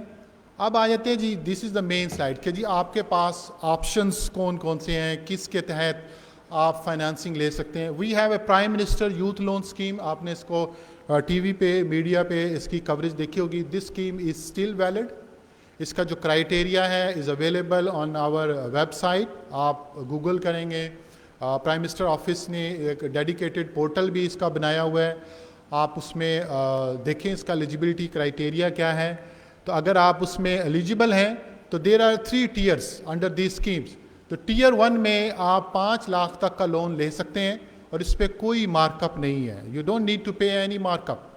अब आ जाते हैं जी, this is the main slide कि जी आपके पास ऑप्शंस कौन कौन से हैं, किसके तहत आप फाइनेंसिंग ले सकते हैं। We have a prime minister youth loan scheme, आपने इसको टीवी पे मीडिया पे इसकी कवरेज देखी होगी। This scheme is still valid. इसका जो क्राइटेरिया है is available on our website, आप गूगल करेंगे, प्राइम मिनिस्टर ऑफिस ने एक डेडिकेटेड पोर्टल भी इसका बनाया हुआ है, आप उसमें देखें इसका एलिजिबिलिटी क्राइटेरिया क्या है। तो अगर आप उसमें एलिजिबल हैं तो there are 3 tiers under the schemes. तो टियर 1 में आप 5 लाख तक का लोन ले सकते हैं और इस पर कोई मार्कअप नहीं है, यू डोंट नीड टू पे एनी मार्कअप।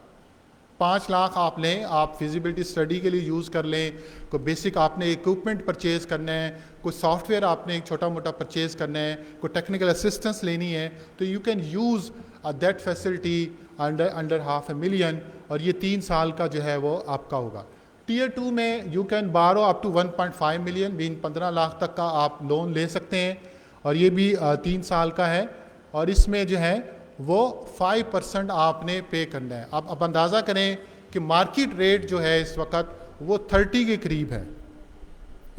5 लाख आप लें, आप फिजिबिलिटी स्टडी के लिए यूज़ कर लें, कोई बेसिक आपने इक्विपमेंट परचेज़ करना है, कोई सॉफ्टवेयर आपने एक छोटा मोटा परचेज़ करना है, कोई टेक्निकल असिस्टेंस लेनी है, तो you can use that facility under $500,000, और ये 3 साल का जो है वो आपका होगा। टियर 2 में you can borrow up to 1.5 million, mean 15 lakh तक का आप लोन ले सकते हैं, और ये भी 3 साल का है, और इसमें जो है वो 5% आपने पे करना है। आप अंदाज़ा करें कि मार्केट रेट जो है इस वक्त वो 30 के करीब है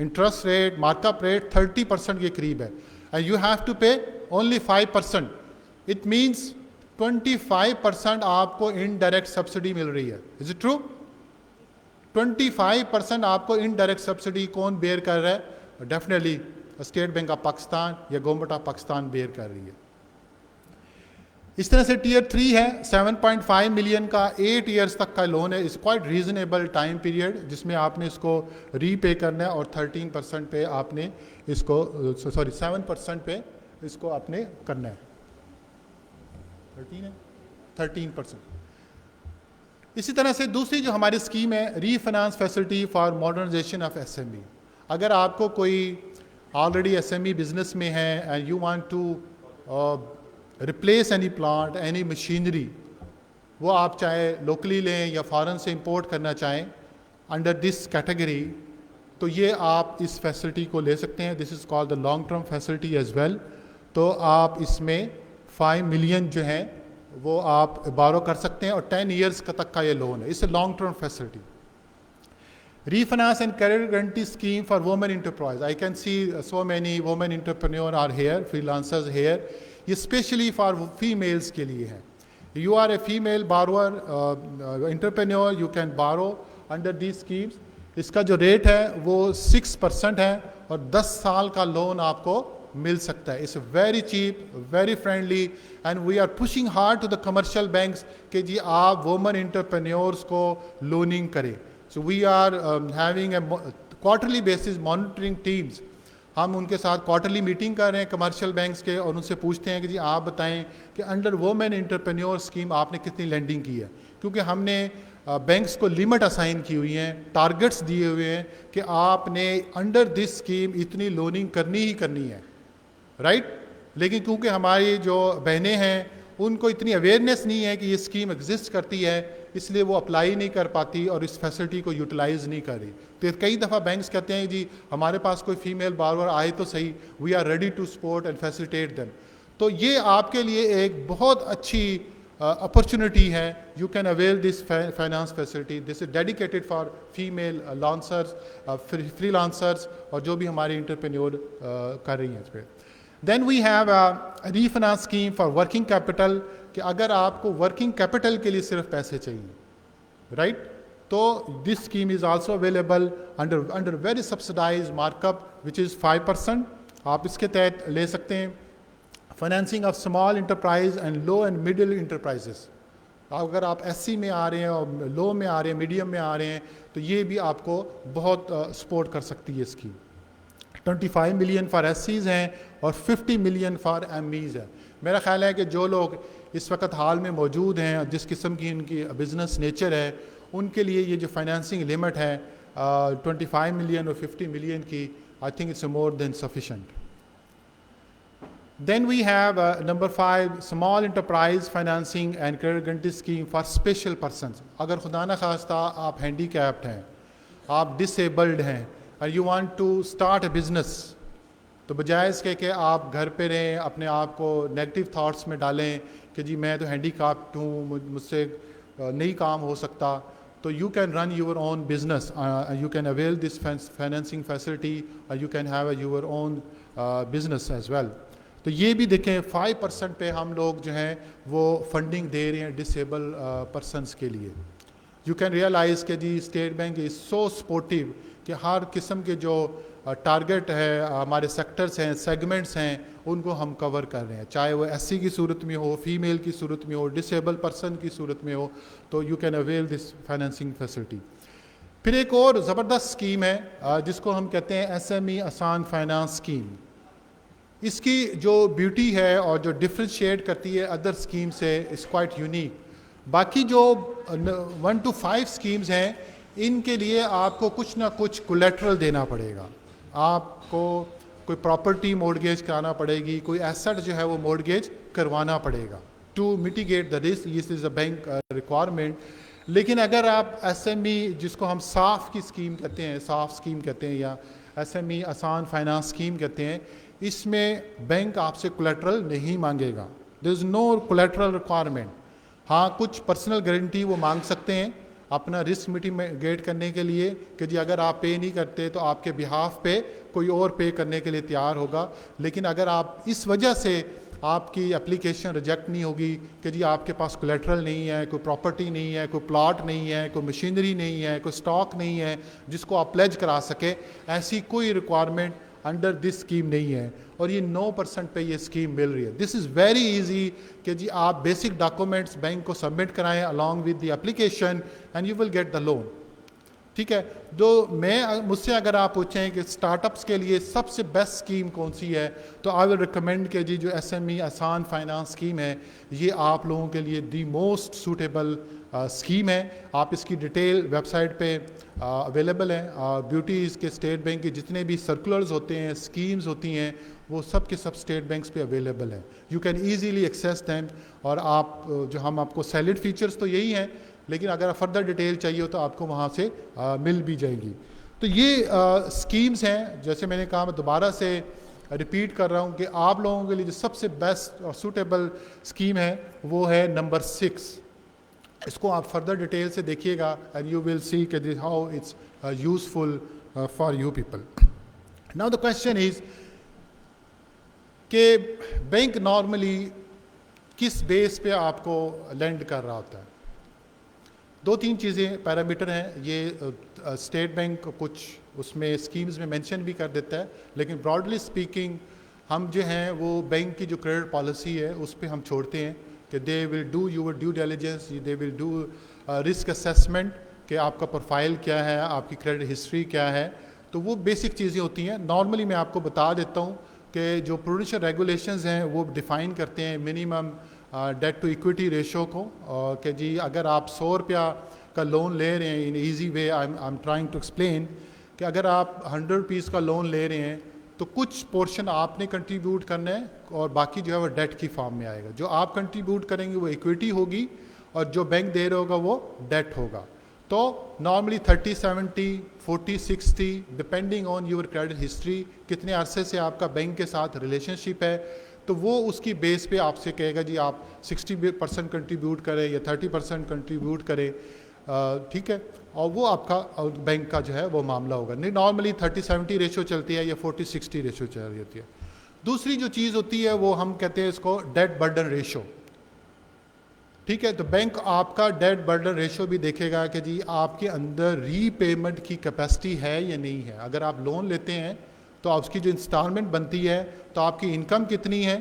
इंटरेस्ट रेट, मार्कअप रेट 30% के करीब है, एंड यू हैव टू पे ओनली 5%. इट मीन्स 25% आपको इनडायरेक्ट सब्सिडी मिल रही है. Is it true? 25% आपको इनडायरेक्ट सब्सिडी कौन बेयर कर रहा है? Definitely state bank of Pakistan या गवर्नमेंट ऑफ पाकिस्तान बेयर कर रही है. इस तरह से टीयर 3 है, 7.5 मिलियन का 8 ईयर्स तक का लोन है. इस क्वाइट रीजनेबल टाइम पीरियड जिसमें आपने इसको रीपे करना है, और 13% पे आपने इसको 7% पे इसको आपने करना है. 13%. इसी तरह से दूसरी जो हमारी स्कीम है, refinance facility for modernisation of SME. अगर आपको कोई ऑलरेडी एसएमई बिजनेस में है and you want to replace any plant, any machinery, वो आप चाहे लोकली लें या फॉरेन से इंपोर्ट करना चाहें अंडर दिस कैटेगरी, तो ये आप इस फैसिलिटी को ले सकते हैं. This is called the long term facility as well. तो आप इसमें 5 मिलियन जो है वो आप बारो कर सकते हैं, और 10 ईयर्स तक का ये लोन है. It's a long term facility. Refinance and career guarantee scheme for women enterprise. I can see so many women entrepreneurs are here, freelancers here. ये specially for females के लिए है. You are a female borrower, entrepreneur, you can borrow under these schemes. इसका जो rate है वो 6% है, और 10 साल का लोन आपको मिल सकता है. It's very cheap, very friendly, and we are pushing hard to the commercial banks कि जी आप women entrepreneurs को loaning करें. So we are having a quarterly basis monitoring teams. हम उनके साथ क्वार्टरली मीटिंग कर रहे हैं कमर्शियल बैंक्स के, और उनसे पूछते हैं कि जी आप बताएं कि अंडर वोमेन एंटरप्रेन्योर स्कीम आपने कितनी लेंडिंग की है, क्योंकि हमने बैंक्स को लिमिट असाइन की हुई हैं, टारगेट्स दिए हुए हैं कि आपने अंडर दिस स्कीम इतनी लोनिंग करनी ही करनी है, राइट. लेकिन क्योंकि हमारी जो बहनें हैं उनको इतनी अवेयरनेस नहीं है कि ये स्कीम एग्जिस्ट करती है, इसलिए वो अप्लाई नहीं कर पाती और इस फैसिलिटी को यूटिलाइज नहीं कर रही. तो कई दफ़ा बैंक्स कहते हैं जी हमारे पास कोई फीमेल बारोवर आए तो सही, we are ready to support and facilitate them. तो ये आपके लिए एक बहुत अच्छी अपॉर्चुनिटी है. You can avail this finance facility. This is dedicated for female lancers, freelancers, और जो भी हमारे इंटरप्रेन्योर कर रही हैं इस पर. Then we have a refinance scheme for working capital, कि अगर आपको वर्किंग कैपिटल के लिए सिर्फ पैसे चाहिए, राइट, तो this scheme is also available under very subsidize markup which is 5%. आप इसके तहत ले सकते हैं. Financing of small enterprise and low end middle enterprises. अगर आप एससी में आ रहे हैं और लो में आ रहे हैं, मीडियम में आ रहे हैं, तो ये भी आपको बहुत सपोर्ट कर सकती है स्कीम. 25 मिलियन फॉर एससीज हैं और 50 मिलियन फॉर एमईज है. मेरा ख्याल है कि जो लोग इस वक्त हाल में मौजूद हैं, जिस किस्म की इनकी बिजनेस नेचर है, उनके लिए ये जो फाइनेंसिंग लिमिट है 25 मिलियन और 50 मिलियन की, I think it's more than sufficient. Then we have number 5 small enterprise financing and credit guarantee scheme for special persons. अगर खुदा न खास्ता आप हैंडीकैप्ड हैं, आप डिसेबल्ड हैं, और you want to start a business, तो बजाय इसके कि आप घर पे रहें, अपने आप को नेगेटिव थाट्स में डालें कि जी मैं तो हैंडीकैप्ड हूँ, मुझसे नहीं काम हो सकता, तो you can run your own business. You can avail this financing facility, you can have your own business as well. तो ये भी देखें 5% पे हम लोग जो हैं वो फंडिंग दे रहे हैं डिसेबल पर्सनस के लिए. यू कैन रियलाइज़ कि जी State Bank is so supportive कि हर किस्म के जो टारगेट है, हमारे सेक्टर्स हैं, सेगमेंट्स हैं, उनको हम कवर कर रहे हैं, चाहे वो एससी की सूरत में हो, फीमेल की सूरत में हो, डिसेबल पर्सन की सूरत में हो. तो you can avail this financing facility. फिर एक और ज़बरदस्त स्कीम है जिसको हम कहते हैं एसएमई आसान फाइनेंस स्कीम. इसकी जो ब्यूटी है और जो डिफ्रेंशिएट करती है अदर स्कीम से इज़ क्वाइट यूनिक. बाकी जो 1 to 5 स्कीम्स हैं, इनके लिए आपको कुछ ना कुछ कोलेटरल देना पड़ेगा. आपको कोई प्रॉपर्टी मॉर्गेज कराना पड़ेगी, कोई एसेट जो है वो मॉर्गेज करवाना पड़ेगा to mitigate the risk. This is a bank requirement. लेकिन अगर आप एसएमई, जिसको हम साफ की स्कीम कहते हैं, साफ स्कीम कहते हैं, या एसएमई आसान फाइनेंस स्कीम कहते हैं, इसमें बैंक आपसे कोलेटरल नहीं मांगेगा. There is no collateral requirement. हाँ, कुछ पर्सनल गारंटी वो मांग सकते हैं, अपना रिस्क मिटिगेट करने के लिए कि जी अगर आप पे नहीं करते तो आपके बिहाफ पे कोई और पे करने के लिए तैयार होगा। लेकिन अगर आप इस वजह से आपकी एप्लीकेशन रिजेक्ट नहीं होगी कि जी आपके पास कोलेट्रल नहीं है, कोई प्रॉपर्टी नहीं है, कोई प्लॉट नहीं है, कोई मशीनरी नहीं है, कोई स्टॉक नहीं है जिसको आप प्लेज करा सके, ऐसी कोई रिक्वायरमेंट अंडर दिस स्कीम नहीं है और ये 9% पे ये स्कीम मिल रही है। दिस इज़ वेरी इजी कि जी आप बेसिक डॉक्यूमेंट्स बैंक को सबमिट कराएं along with the application and you will get the loan. ठीक है, मुझसे अगर आप पूछें कि स्टार्टअप्स के लिए सबसे बेस्ट स्कीम कौन सी है, तो आई विल रिकमेंड कि जी जो SME आसान फाइनेंस स्कीम है ये आप लोगों के लिए दी मोस्ट सूटेबल स्कीम है। आप इसकी डिटेल वेबसाइट पे अवेलेबल है। ब्यूटीज़ के स्टेट बैंक के जितने भी सर्कुलर्स होते हैं, स्कीम्स होती हैं, वो सब के सब स्टेट बैंक्स पे अवेलेबल है। You can easily access them. और आप जो हम आपको सैलिड फीचर्स तो यही हैं, लेकिन अगर फर्दर डिटेल चाहिए हो तो आपको वहाँ से मिल भी जाएगी। तो ये स्कीम्स हैं, जैसे मैंने कहा, मैं दोबारा से रिपीट कर रहा हूँ कि आप लोगों के लिए जो सबसे बेस्ट और सूटेबल स्कीम है वो है नंबर 6। इसको आप फर्दर डिटेल से देखिएगा एंड यू विल सी कि this how it's useful for you people. Now the question is कि बैंक नॉर्मली किस बेस पे आपको लेंड कर रहा होता है। 2-3 चीज़ें पैरामीटर हैं, ये स्टेट बैंक कुछ उसमें स्कीम्स में मेंशन भी कर देता है, लेकिन ब्रॉडली स्पीकिंग हम जो हैं वो बैंक की जो क्रेडिट पॉलिसी है उस पर हम छोड़ते हैं कि they will do your due diligence, they will do risk assessment कि आपका प्रोफाइल क्या है, आपकी क्रेडिट हिस्ट्री क्या है। तो वो बेसिक चीज़ें होती हैं। नॉर्मली मैं आपको बता देता हूँ कि जो प्रूडेंशियल रेगुलेशंस हैं वो डिफ़ाइन करते हैं minimum debt to equity ratio को, कि जी अगर आप 100 रुपया का लोन ले रहे हैं, in easy way I am trying to explain, कि अगर आप 100 रुपीज़ का लोन ले रहे हैं तो कुछ पोर्शन आपने कंट्रीब्यूट करना है और बाकी जो है वो डेट की फॉर्म में आएगा। जो आप कंट्रीब्यूट करेंगे वो इक्विटी होगी और जो बैंक दे रहा होगा वो डेट होगा। तो normally 30-70, 40-60 depending on your credit history, कितने अरसे से आपका बैंक के साथ रिलेशनशिप है, तो वो उसकी बेस पे आपसे कहेगा जी आप 60% कंट्रीब्यूट करें या 30% कंट्रीब्यूट करें। ठीक है, और वो आपका बैंक का जो है वो मामला होगा। नहीं, नॉर्मली 30-70 रेशो चलती है या 40-60 रेशो चल रही होती है। दूसरी जो चीज़ होती है वो हम कहते हैं इसको डेट बर्डन रेशो। ठीक है, तो बैंक आपका डेट बर्डन रेशो भी देखेगा कि जी आपके अंदर रीपेमेंट की कैपेसिटी है या नहीं है। अगर आप लोन लेते हैं तो उसकी जो इंस्टॉलमेंट बनती है, तो आपकी इनकम कितनी है,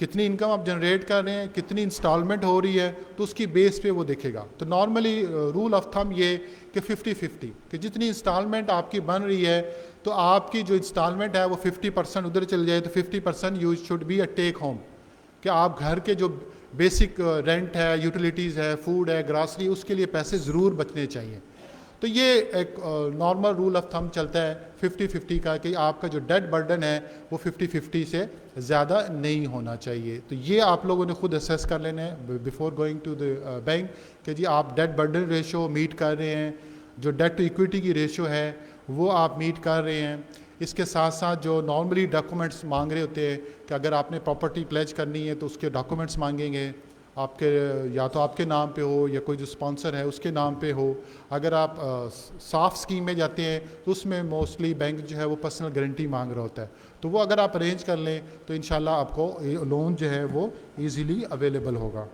कितनी इनकम आप जनरेट कर रहे हैं, कितनी इंस्टॉलमेंट हो रही है, तो उसकी बेस पे वो देखेगा। तो नॉर्मली रूल ऑफ थंब ये कि 50-50, कि जितनी इंस्टॉलमेंट आपकी बन रही है तो आपकी जो इंस्टॉलमेंट है वो 50% उधर चल जाए, तो 50% you should be a take home, कि आप घर के जो बेसिक रेंट है, यूटिलिटीज़ है, फूड है, ग्रॉसरी, उसके लिए पैसे ज़रूर बचने चाहिए। तो ये एक नॉर्मल रूल ऑफ थंब चलता है 50-50 का, कि आपका जो डेट बर्डन है वो 50-50 से ज़्यादा नहीं होना चाहिए। तो ये आप लोगों ने खुद असेस कर लेना है before going to the bank कि जी आप डेट बर्डन रेशो मीट कर रहे हैं, जो डेट टू इक्विटी की रेशो है वो आप मीट कर रहे हैं। इसके साथ साथ जो नॉर्मली डॉक्यूमेंट्स मांग रहे होते हैं कि अगर आपने प्रॉपर्टी प्लेज करनी है तो उसके डॉक्यूमेंट्स मांगेंगे, आपके या तो आपके नाम पे हो या कोई जो स्पॉन्सर है उसके नाम पे हो। अगर आप साफ स्कीम में जाते हैं तो उसमें मोस्टली बैंक जो है वो पर्सनल गारंटी मांग रहा होता है, तो वो अगर आप अरेंज कर लें तो इंशाल्लाह आपको लोन जो है वो ईजीली अवेलेबल होगा।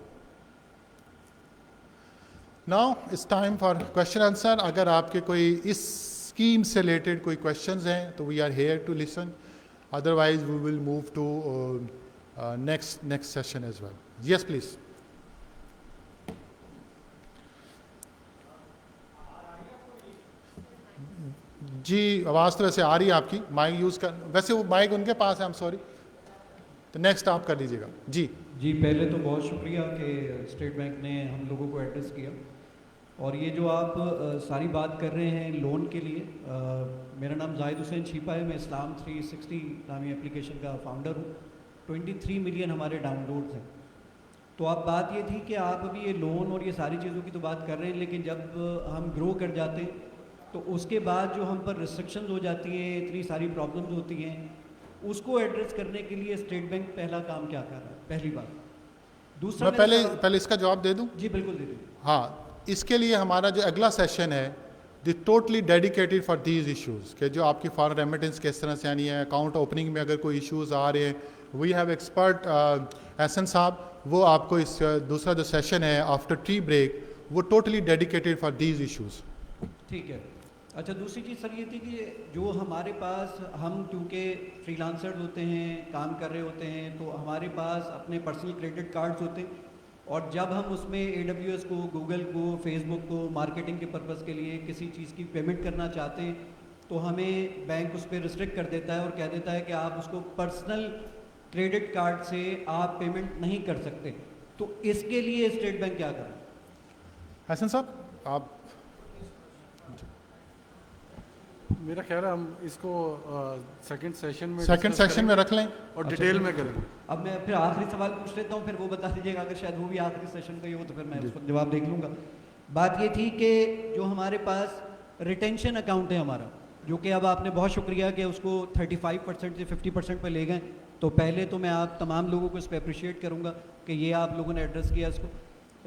Now it's time for question answer. अगर आपके कोई इस स्कीम से रिलेटेड कोई क्वेश्चंस हैं तो we are here to listen, otherwise we will move to next session as well. Yes please. जी आवाज़ तो वैसे आ रही है आपकी, माइक यूज़ कर, वैसे वो माइक उनके पास है, आई एम सॉरी, तो नेक्स्ट आप कर लीजिएगा। जी पहले तो बहुत शुक्रिया कि स्टेट बैंक ने हम लोगों को एड्रेस किया। और ये जो आप सारी बात कर रहे हैं लोन के लिए, मेरा नाम जाहिद हुसैन छिपा है, मैं इस्लाम 360 नामी एप्लीकेशन का फाउंडर हूँ। 23 मिलियन हमारे डाउनलोड्स हैं। तो अब बात ये थी कि आप अभी ये लोन और ये सारी चीज़ों की तो बात कर रहे हैं, लेकिन जब हम ग्रो कर जाते हैं तो उसके बाद जो हम पर रिस्ट्रिक्शंस हो जाती हैं, इतनी सारी प्रॉब्लम्स होती हैं, उसको एड्रेस करने के लिए स्टेट बैंक पहला काम क्या कर रहा है? पहली बात। दूसरा, मैं पहले इसका जवाब दे दूं? जी बिल्कुल दे दूँ। हाँ, इसके लिए हमारा जो अगला सेशन है the totally dedicated for these issues कि जो आपकी फॉरेन रेमिटेंस किस तरह से आनी है, अकाउंट ओपनिंग में अगर कोई इश्यूज़ आ रहे हैं, वी हैव एक्सपर्ट एहसन साहब, वो आपको इस दूसरा जो सेशन है आफ्टर टी ब्रेक वो totally dedicated for these issues. ठीक है। अच्छा, दूसरी चीज़ सर ये थी कि जो हमारे पास, हम क्योंकि फ्रीलांसर होते हैं, काम कर रहे होते हैं, तो हमारे पास अपने पर्सनल क्रेडिट कार्ड्स होते हैं, और जब हम उसमें AWS को, गूगल को, फेसबुक को मार्केटिंग के पर्पज़ के लिए किसी चीज़ की पेमेंट करना चाहते हैं, तो हमें बैंक उस पर रिस्ट्रिक्ट कर देता है और कह देता है कि आप उसको पर्सनल क्रेडिट कार्ड से आप पेमेंट नहीं कर सकते। तो इसके लिए स्टेट बैंक क्या कर रहा है? एहसन साहब आप। मेरा ख्याल है हम इसको सेकंड सेशन में रख लें और डिटेल में करेंगे। अब मैं फिर आखिरी सवाल पूछ लेता हूँ, फिर वो बता दीजिएगा, अगर शायद वो भी आखिरी सेशन का ही हो तो फिर मैं उसको जवाब देख लूँगा। बात ये थी कि जो हमारे पास रिटेंशन अकाउंट है हमारा, जो कि अब आपने बहुत शुक्रिया कि उसको 35% से 50% पे ले गए, तो पहले तो मैं आप तमाम लोगों को इस पर अप्रिशिएट करूँगा कि ये आप लोगों ने एड्रेस किया इसको।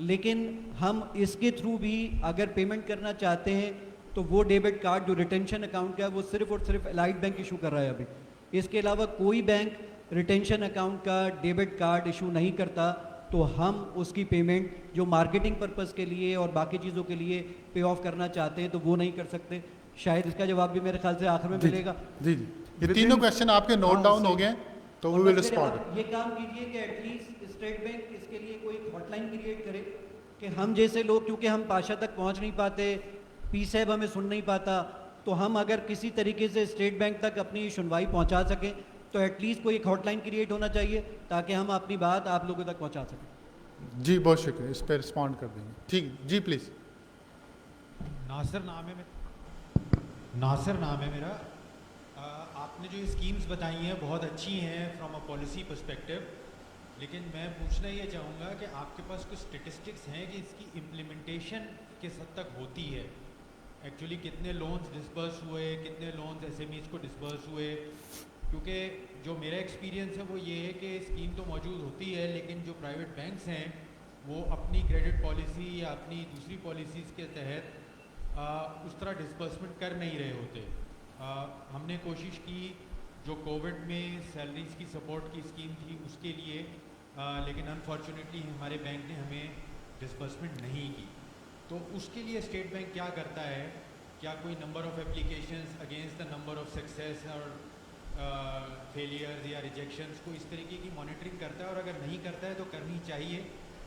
लेकिन हम इसके थ्रू भी अगर पेमेंट करना चाहते हैं तो वो डेबिट कार्ड जो रिटेंशन अकाउंट का है वो सिर्फ और सिर्फ एलाइड बैंक इशू कर रहा है अभी। इसके अलावा कोई बैंक रिटेंशन अकाउंट का डेबिट कार्ड इशू नहीं करता, तो हम उसकी पेमेंट जो मार्केटिंग पर्पज़ के लिए और बाकी चीज़ों के लिए पे ऑफ करना चाहते हैं तो वो नहीं कर सकते। शायद इसका जवाब भी मेरे ख्याल से आखिर में मिलेगा। जी जी, ये तीनों क्वेश्चन आपके नोट डाउन हो गए, तो वी विल बस फिर रिस्पॉन्ड। आप ये काम कीजिए कि एटलीस्ट स्टेट बैंक इसके लिए कोई हॉटलाइन क्रिएट करे कि हम जैसे लोग, क्योंकि हम पाशा तक पहुंच नहीं पाते, पी साहब हमें सुन नहीं पाता, तो हम अगर किसी तरीके से स्टेट बैंक तक अपनी सुनवाई पहुंचा सकें तो एटलीस्ट कोई एक हॉटलाइन क्रिएट होना चाहिए ताकि हम अपनी बात आप लोगों तक पहुंचा सकें। जी बहुत शुक्रिया, इस पर रिस्पॉन्ड कर देंगे। ठीक जी, प्लीज़। नासिर नाम है मेरा। आपने जो स्कीम्स बताई हैं बहुत अच्छी हैं फ्रॉम अ पॉलिसी पर्सपेक्टिव, लेकिन मैं पूछना ये चाहूँगा कि आपके पास कुछ स्टेटिस्टिक्स हैं कि इसकी इम्प्लीमेंटेशन किस हद तक होती है, एक्चुअली कितने लोन्स डिस्बर्स हुए, कितने लोन्स SMEs को डिस्बर्स हुए? क्योंकि जो मेरा एक्सपीरियंस है वो ये है कि स्कीम तो मौजूद होती है, लेकिन जो प्राइवेट बैंक्स हैं वो अपनी क्रेडिट पॉलिसी या अपनी दूसरी पॉलिसीज़ के तहत उस तरह डिस्बर्समेंट कर नहीं रहे होते। हमने कोशिश की जो कोविड में सैलरीज़ की सपोर्ट की स्कीम थी उसके लिए, लेकिन अनफॉर्चुनेटली हमारे बैंक ने हमें डिस्बर्समेंट नहीं की। तो उसके लिए स्टेट बैंक क्या करता है? क्या कोई number of applications against the number of success और फेलियर्स या रिजेक्शंस को इस तरीके की मॉनिटरिंग करता है? और अगर नहीं करता है तो करनी चाहिए,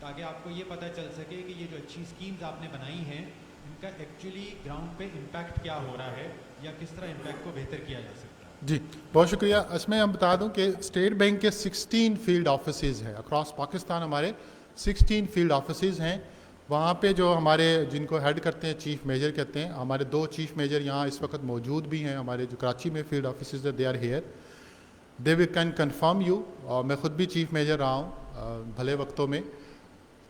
ताकि आपको ये पता चल सके कि ये जो अच्छी स्कीम्स आपने बनाई हैं इनका एक्चुअली ग्राउंड पे इम्पैक्ट क्या हो रहा है या किस तरह इम्पैक्ट को बेहतर किया जा सकता है। जी बहुत शुक्रिया। इसमें हम बता दूं कि स्टेट बैंक के 16 फील्ड ऑफिसेज हैं अक्रॉस पाकिस्तान, हमारे 16 फील्ड ऑफिसेज हैं। वहाँ पे जो हमारे जिनको हेड करते हैं चीफ मेजर कहते हैं, हमारे 2 चीफ मेजर यहाँ इस वक्त मौजूद भी हैं। हमारे जो कराची में फील्ड ऑफिसेज है they are here, they we can confirm you, और मैं ख़ुद भी चीफ मेजर रहा हूँ भले वक्तों में।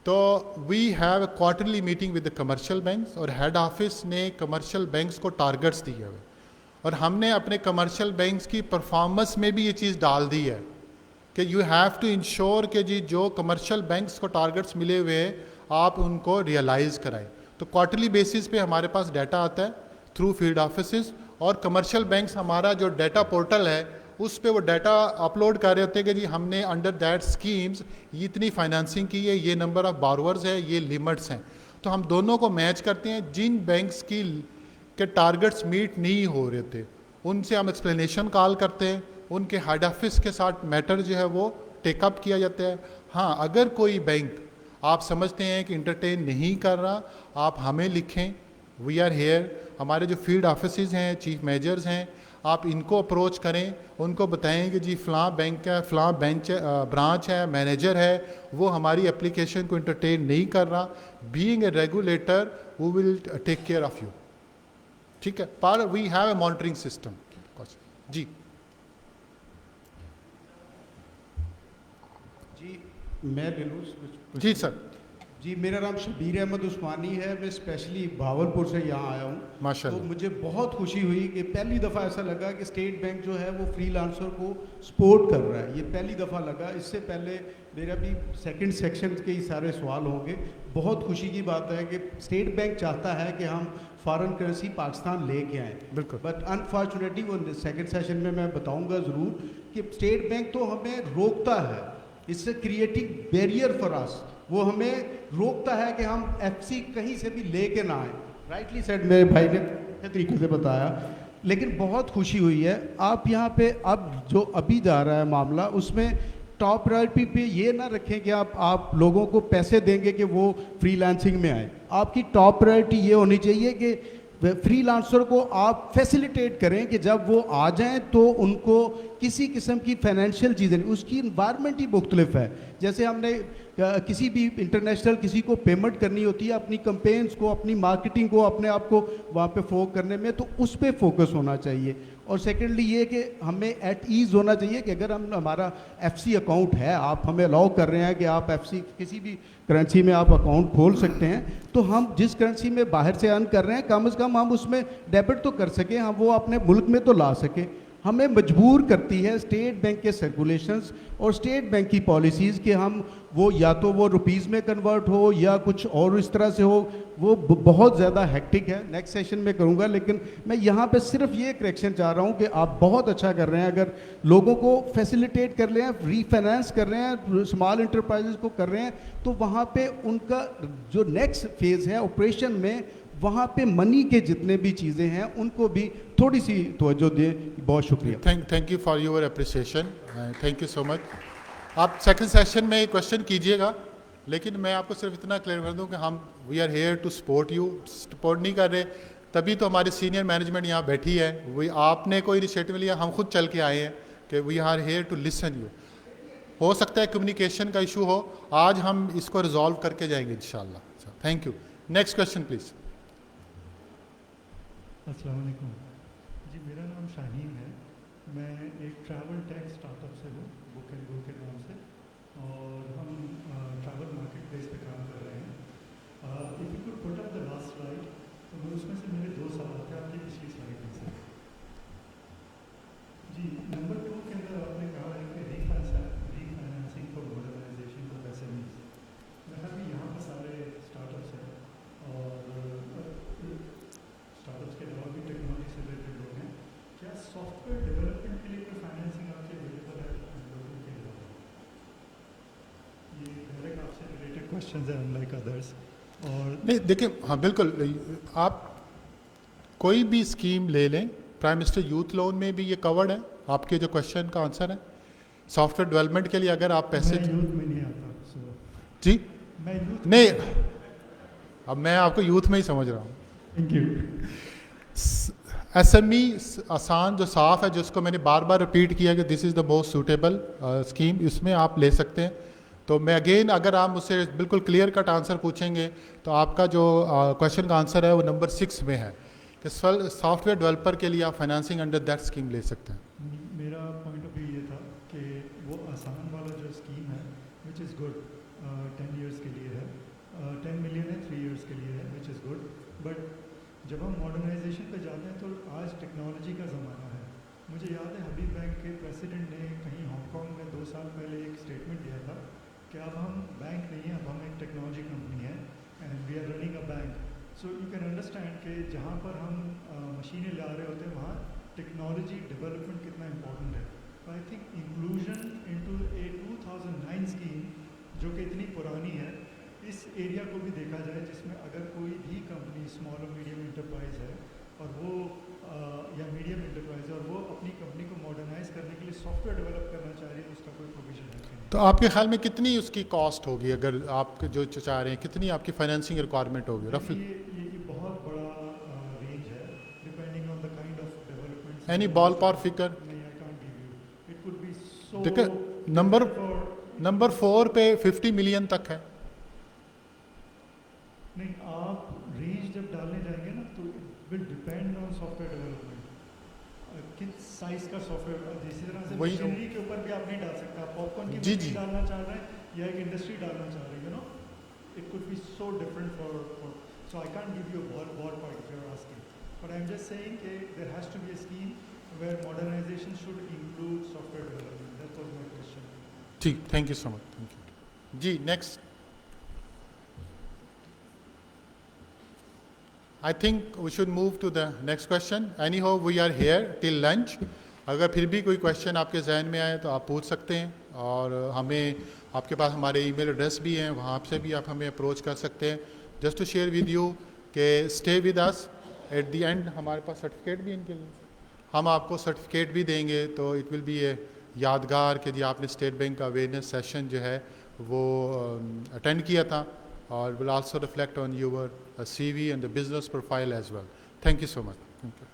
तो we have a quarterly meeting with the commercial banks, और हेड ऑफिस ने कमर्शियल बैंक्स को टारगेट्स दिए हुए, और हमने अपने कमर्शियल बैंक्स की परफॉर्मेंस में भी ये चीज़ डाल दी है कि यू हैव टू इंश्योर कि जी जो कमर्शियल बैंक्स को टारगेट्स मिले हुए आप उनको रियलाइज़ कराएं। तो क्वार्टरली बेसिस पे हमारे पास डाटा आता है थ्रू फील्ड ऑफिसेज, और कमर्शियल बैंक्स हमारा जो डाटा पोर्टल है उस पे वो डाटा अपलोड कर रहे होते हैं कि जी हमने अंडर दैट स्कीम्स ये इतनी फाइनेंसिंग की है, ये नंबर ऑफ़ बारोवर्स है, ये लिमिट्स हैं। तो हम दोनों को मैच करते हैं। जिन बैंक्स की के टारगेट्स मीट नहीं हो रहे थे उनसे हम एक्सप्लेनेशन कॉल करते हैं, उनके हेड ऑफिस के साथ मैटर जो है वो टेकअप किया जाता है। हाँ, अगर कोई बैंक आप समझते हैं कि इंटरटेन नहीं कर रहा, आप हमें लिखें, वी आर हेयर। हमारे जो फील्ड ऑफिसेज हैं, चीफ मेजर्स हैं, आप इनको अप्रोच करें, उनको बताएं कि जी फ़लाँ बैंक का फ़लाँ ब्रांच है, मैनेजर है, वो हमारी एप्लीकेशन को इंटरटेन नहीं कर रहा। Being a regulator we will take care of you, ठीक है, पर we have a monitoring system. जी जी मैं बिलूस जी सर। जी, मेरा नाम शबीर अहमद उस्मानी है। मैं स्पेशली भावलपुर से यहाँ आया हूँ। तो माशाल्लाह। मुझे बहुत खुशी हुई कि पहली दफ़ा ऐसा लगा कि स्टेट बैंक जो है वो फ्रीलांसर को सपोर्ट कर रहा है। ये पहली दफ़ा लगा। इससे पहले मेरा भी सेकंड सेक्शन के ही सारे सवाल होंगे। बहुत खुशी की बात है कि स्टेट बैंक चाहता है कि हम फॉरेन करेंसी पाकिस्तान लेके आएँ। बिल्कुल। बट अनफॉर्चुनेटली वो सेकंड सेशन में मैं बताऊँगा ज़रूर कि स्टेट बैंक तो हमें रोकता है। इससे क्रिएटिंग बैरियर फॉर अस, वो हमें रोकता है कि हम एफसी कहीं से भी लेके ना आए। राइटली सेड मेरे भाई ने अच्छे तरीके से बताया। लेकिन बहुत खुशी हुई है आप यहाँ पे अब जो अभी जा रहा है मामला, उसमें टॉप प्रायोरिटी पे ये ना रखें कि आप लोगों को पैसे देंगे कि वो फ्रीलांसिंग में आए। आपकी टॉप प्रायोरिटी ये होनी चाहिए कि फ्रीलांसर को आप फैसिलिटेट करें कि जब वो आ जाएं तो उनको किसी किस्म की फाइनेंशियल चीज़ें, उसकी इन्वायरमेंट ही मुख्तलिफ है। जैसे हमने किसी भी इंटरनेशनल किसी को पेमेंट करनी होती है, अपनी कंपेन्स को, अपनी मार्केटिंग को, अपने आप को वहाँ पे फोकस करने में, तो उस पर फोकस होना चाहिए। और सेकेंडली ये कि हमें एट ईज़ होना चाहिए कि अगर हमारा एफसी अकाउंट है, आप हमें अलाउ कर रहे हैं कि आप एफसी किसी भी करेंसी में आप अकाउंट खोल सकते हैं, तो हम जिस करेंसी में बाहर से अर्न कर रहे हैं कम से कम हम उसमें डेबिट तो कर सकें, हम वो अपने मुल्क में तो ला सकें। हमें मजबूर करती है स्टेट बैंक के सर्कुलेशंस और स्टेट बैंक की पॉलिसीज़ कि हम वो या तो वो रुपीज़ में कन्वर्ट हो या कुछ और इस तरह से हो। वो बहुत ज़्यादा हेक्टिक है। नेक्स्ट सेशन में करूँगा, लेकिन मैं यहाँ पे सिर्फ ये करेक्शन चाह रहा हूँ कि आप बहुत अच्छा कर रहे हैं। अगर लोगों को फैसिलिटेट कर रहे हैं, रीफाइनेंस कर रहे हैं, स्मॉल इंटरप्राइजेज को कर रहे हैं, तो वहाँ पे उनका जो नेक्स्ट फेज़ है ऑपरेशन में, वहाँ पे मनी के जितने भी चीज़ें हैं उनको भी थोड़ी सी तवज्जो दें। बहुत शुक्रिया। Thank you for your appreciation, thank you so much. आप सेकंड सेशन में क्वेश्चन कीजिएगा, लेकिन मैं आपको सिर्फ इतना क्लियर कर दूं कि हम we are here to support you. Support नहीं कर रहे तभी तो हमारी सीनियर मैनेजमेंट यहाँ बैठी है। वही आपने कोई इनिशिएटिव लिया, हम खुद चल के आए हैं कि we are here to listen you. हो सकता है कम्युनिकेशन का इशू हो, आज हम इसको रिजॉल्व करके जाएंगे इंशाल्लाह। Thank you. Next question please. अस्सलाम वालेकुम जी, मेरा नाम शाहीन है। मैं एक ट्रैवल टेक स्टार्टअप से हूँ, बुक एंड गो के नाम से, और हम ट्रैवल मार्केट प्लेस पे काम कर रहे हैं। If you could put up the last slide, तो मैं उसमें से मेरे 2 सवाल थे आपकी पिछली स्लाइड में से। जी, नंबर 2 के अंदर आपने कहा है कि refinancing for modernisation of SMEs. मैं अभी यहाँ पर सारे स्टार्टअप्स हैं और स्टार्टअप्स के अलावा भी टेक्नोलॉजी से रिलेटेड लोग हैं। क्या सॉफ्टवेयर डेवलपमेंट के लिए कोई फाइनेंसिंग आपके अवेलेबल है लोगों के लिए? ये डायरेक्ट आपसे रिलेटेड क्वेश्चंस हैं, अनलाइक अदर्स। और नहीं देखिए, हाँ बिल्कुल, आप कोई भी स्कीम ले लें, प्राइम मिनिस्टर यूथ लोन में भी ये कवर्ड है। आपके जो क्वेश्चन का आंसर है सॉफ्टवेयर डेवलपमेंट के लिए, अगर आप पैसे मैं यूथ में नहीं आता, जी मैं यूथ नहीं, अब मैं आपको यूथ में ही समझ रहा हूँ। Thank you. एसएमई आसान जो साफ है, जिसको मैंने बार बार रिपीट किया कि this is the most suitable scheme, इसमें आप ले सकते हैं। तो मैं अगेन, अगर आप मुझसे बिल्कुल क्लियर कट आंसर पूछेंगे तो आपका जो क्वेश्चन का आंसर है वो नंबर 6 में है कि सॉफ्टवेयर डेवलपर के लिए आप फाइनेंसिंग अंडर दैट स्कीम ले सकते हैं। मेरा पॉइंट ऑफ व्यू ये था कि वो आसान वाला जो स्कीम है विच इज़ गुड, 10 इयर्स के लिए है, 10 मिलियन है, 3 इयर्स के लिए है, विच इज़ गुड। बट जब हम मॉडर्नाइजेशन पे जाते हैं तो आज टेक्नोलॉजी का ज़माना है। मुझे याद है हबीब बैंक के प्रेसिडेंट ने कहीं हांगकांग में 2 साल पहले एक स्टेटमेंट दिया था कि अब हम बैंक नहीं हैं, अब हम एक टेक्नोलॉजी कंपनी है and we are running a bank. So you can understand कि जहाँ पर हम मशीनें ला रहे होते हैं वहाँ टेक्नोलॉजी डेवलपमेंट कितना इंपॉर्टेंट है। I think inclusion into A 2009 scheme जो कि इतनी पुरानी है, इस एरिया को भी देखा जाए जिसमें अगर कोई भी कंपनी स्मॉल और मीडियम इंटरप्राइज है और वो या मीडियम इंटरप्राइज है और वो अपनी कंपनी को मॉडर्नाइज करने के लिए सॉफ्टवेयर डेवलप करना चाह रही है, तो उसका कोई प्रोविजन है कि नहीं? तो आपके ख्याल में कितनी उसकी कॉस्ट होगी, अगर आप जो चाह रहे हैं, कितनी आपकी फाइनेंसिंग रिक्वायरमेट होगी रफली? ये बहुत बड़ा रेंज है depending on the kind of development. Any ballpark figure? नहीं, I can't give you. It could be so, देखिए नंबर 4 पे 50 मिलियन तक है। नहीं, आप रेंज जब डालने जाएंगे ना तो it will depend on software development, किस साइज का सॉफ्टवेयर। जिस तरह से मशीनरी के ऊपर भी आप नहीं डाल सकते, आप पॉपकॉर्न की मशीनरी डालना चाह रहे हैं या एक इंडस्ट्री डालना चाह रहे हैं, you know. it could be so different for so I can't give you a ballpark if you're asking. But I'm just saying there has to be a scheme where modernization should include software development. That was my question. ठीक, thank you so much. Thank you. जी, next. I think we should move to the next question. Anyhow, we are here till lunch. अगर फिर भी कोई question आपके जहन में आए तो आप पूछ सकते हैं, और हमें आपके पास हमारे ईमेल एड्रेस भी हैं, वहाँ से भी आप हमें अप्रोच कर सकते हैं. Just to share with you कि stay with us. At the end हमारे पास सर्टिफिकेट भी इनके लिए, हम आपको सर्टिफिकेट भी देंगे, तो इट विल बी ए यादगार कि जी आपने स्टेट बैंक का अवेयरनेस सेशन जो है वो अटेंड किया था, और will also reflect on your CV and the business profile as well. Thank you so much. Thank you.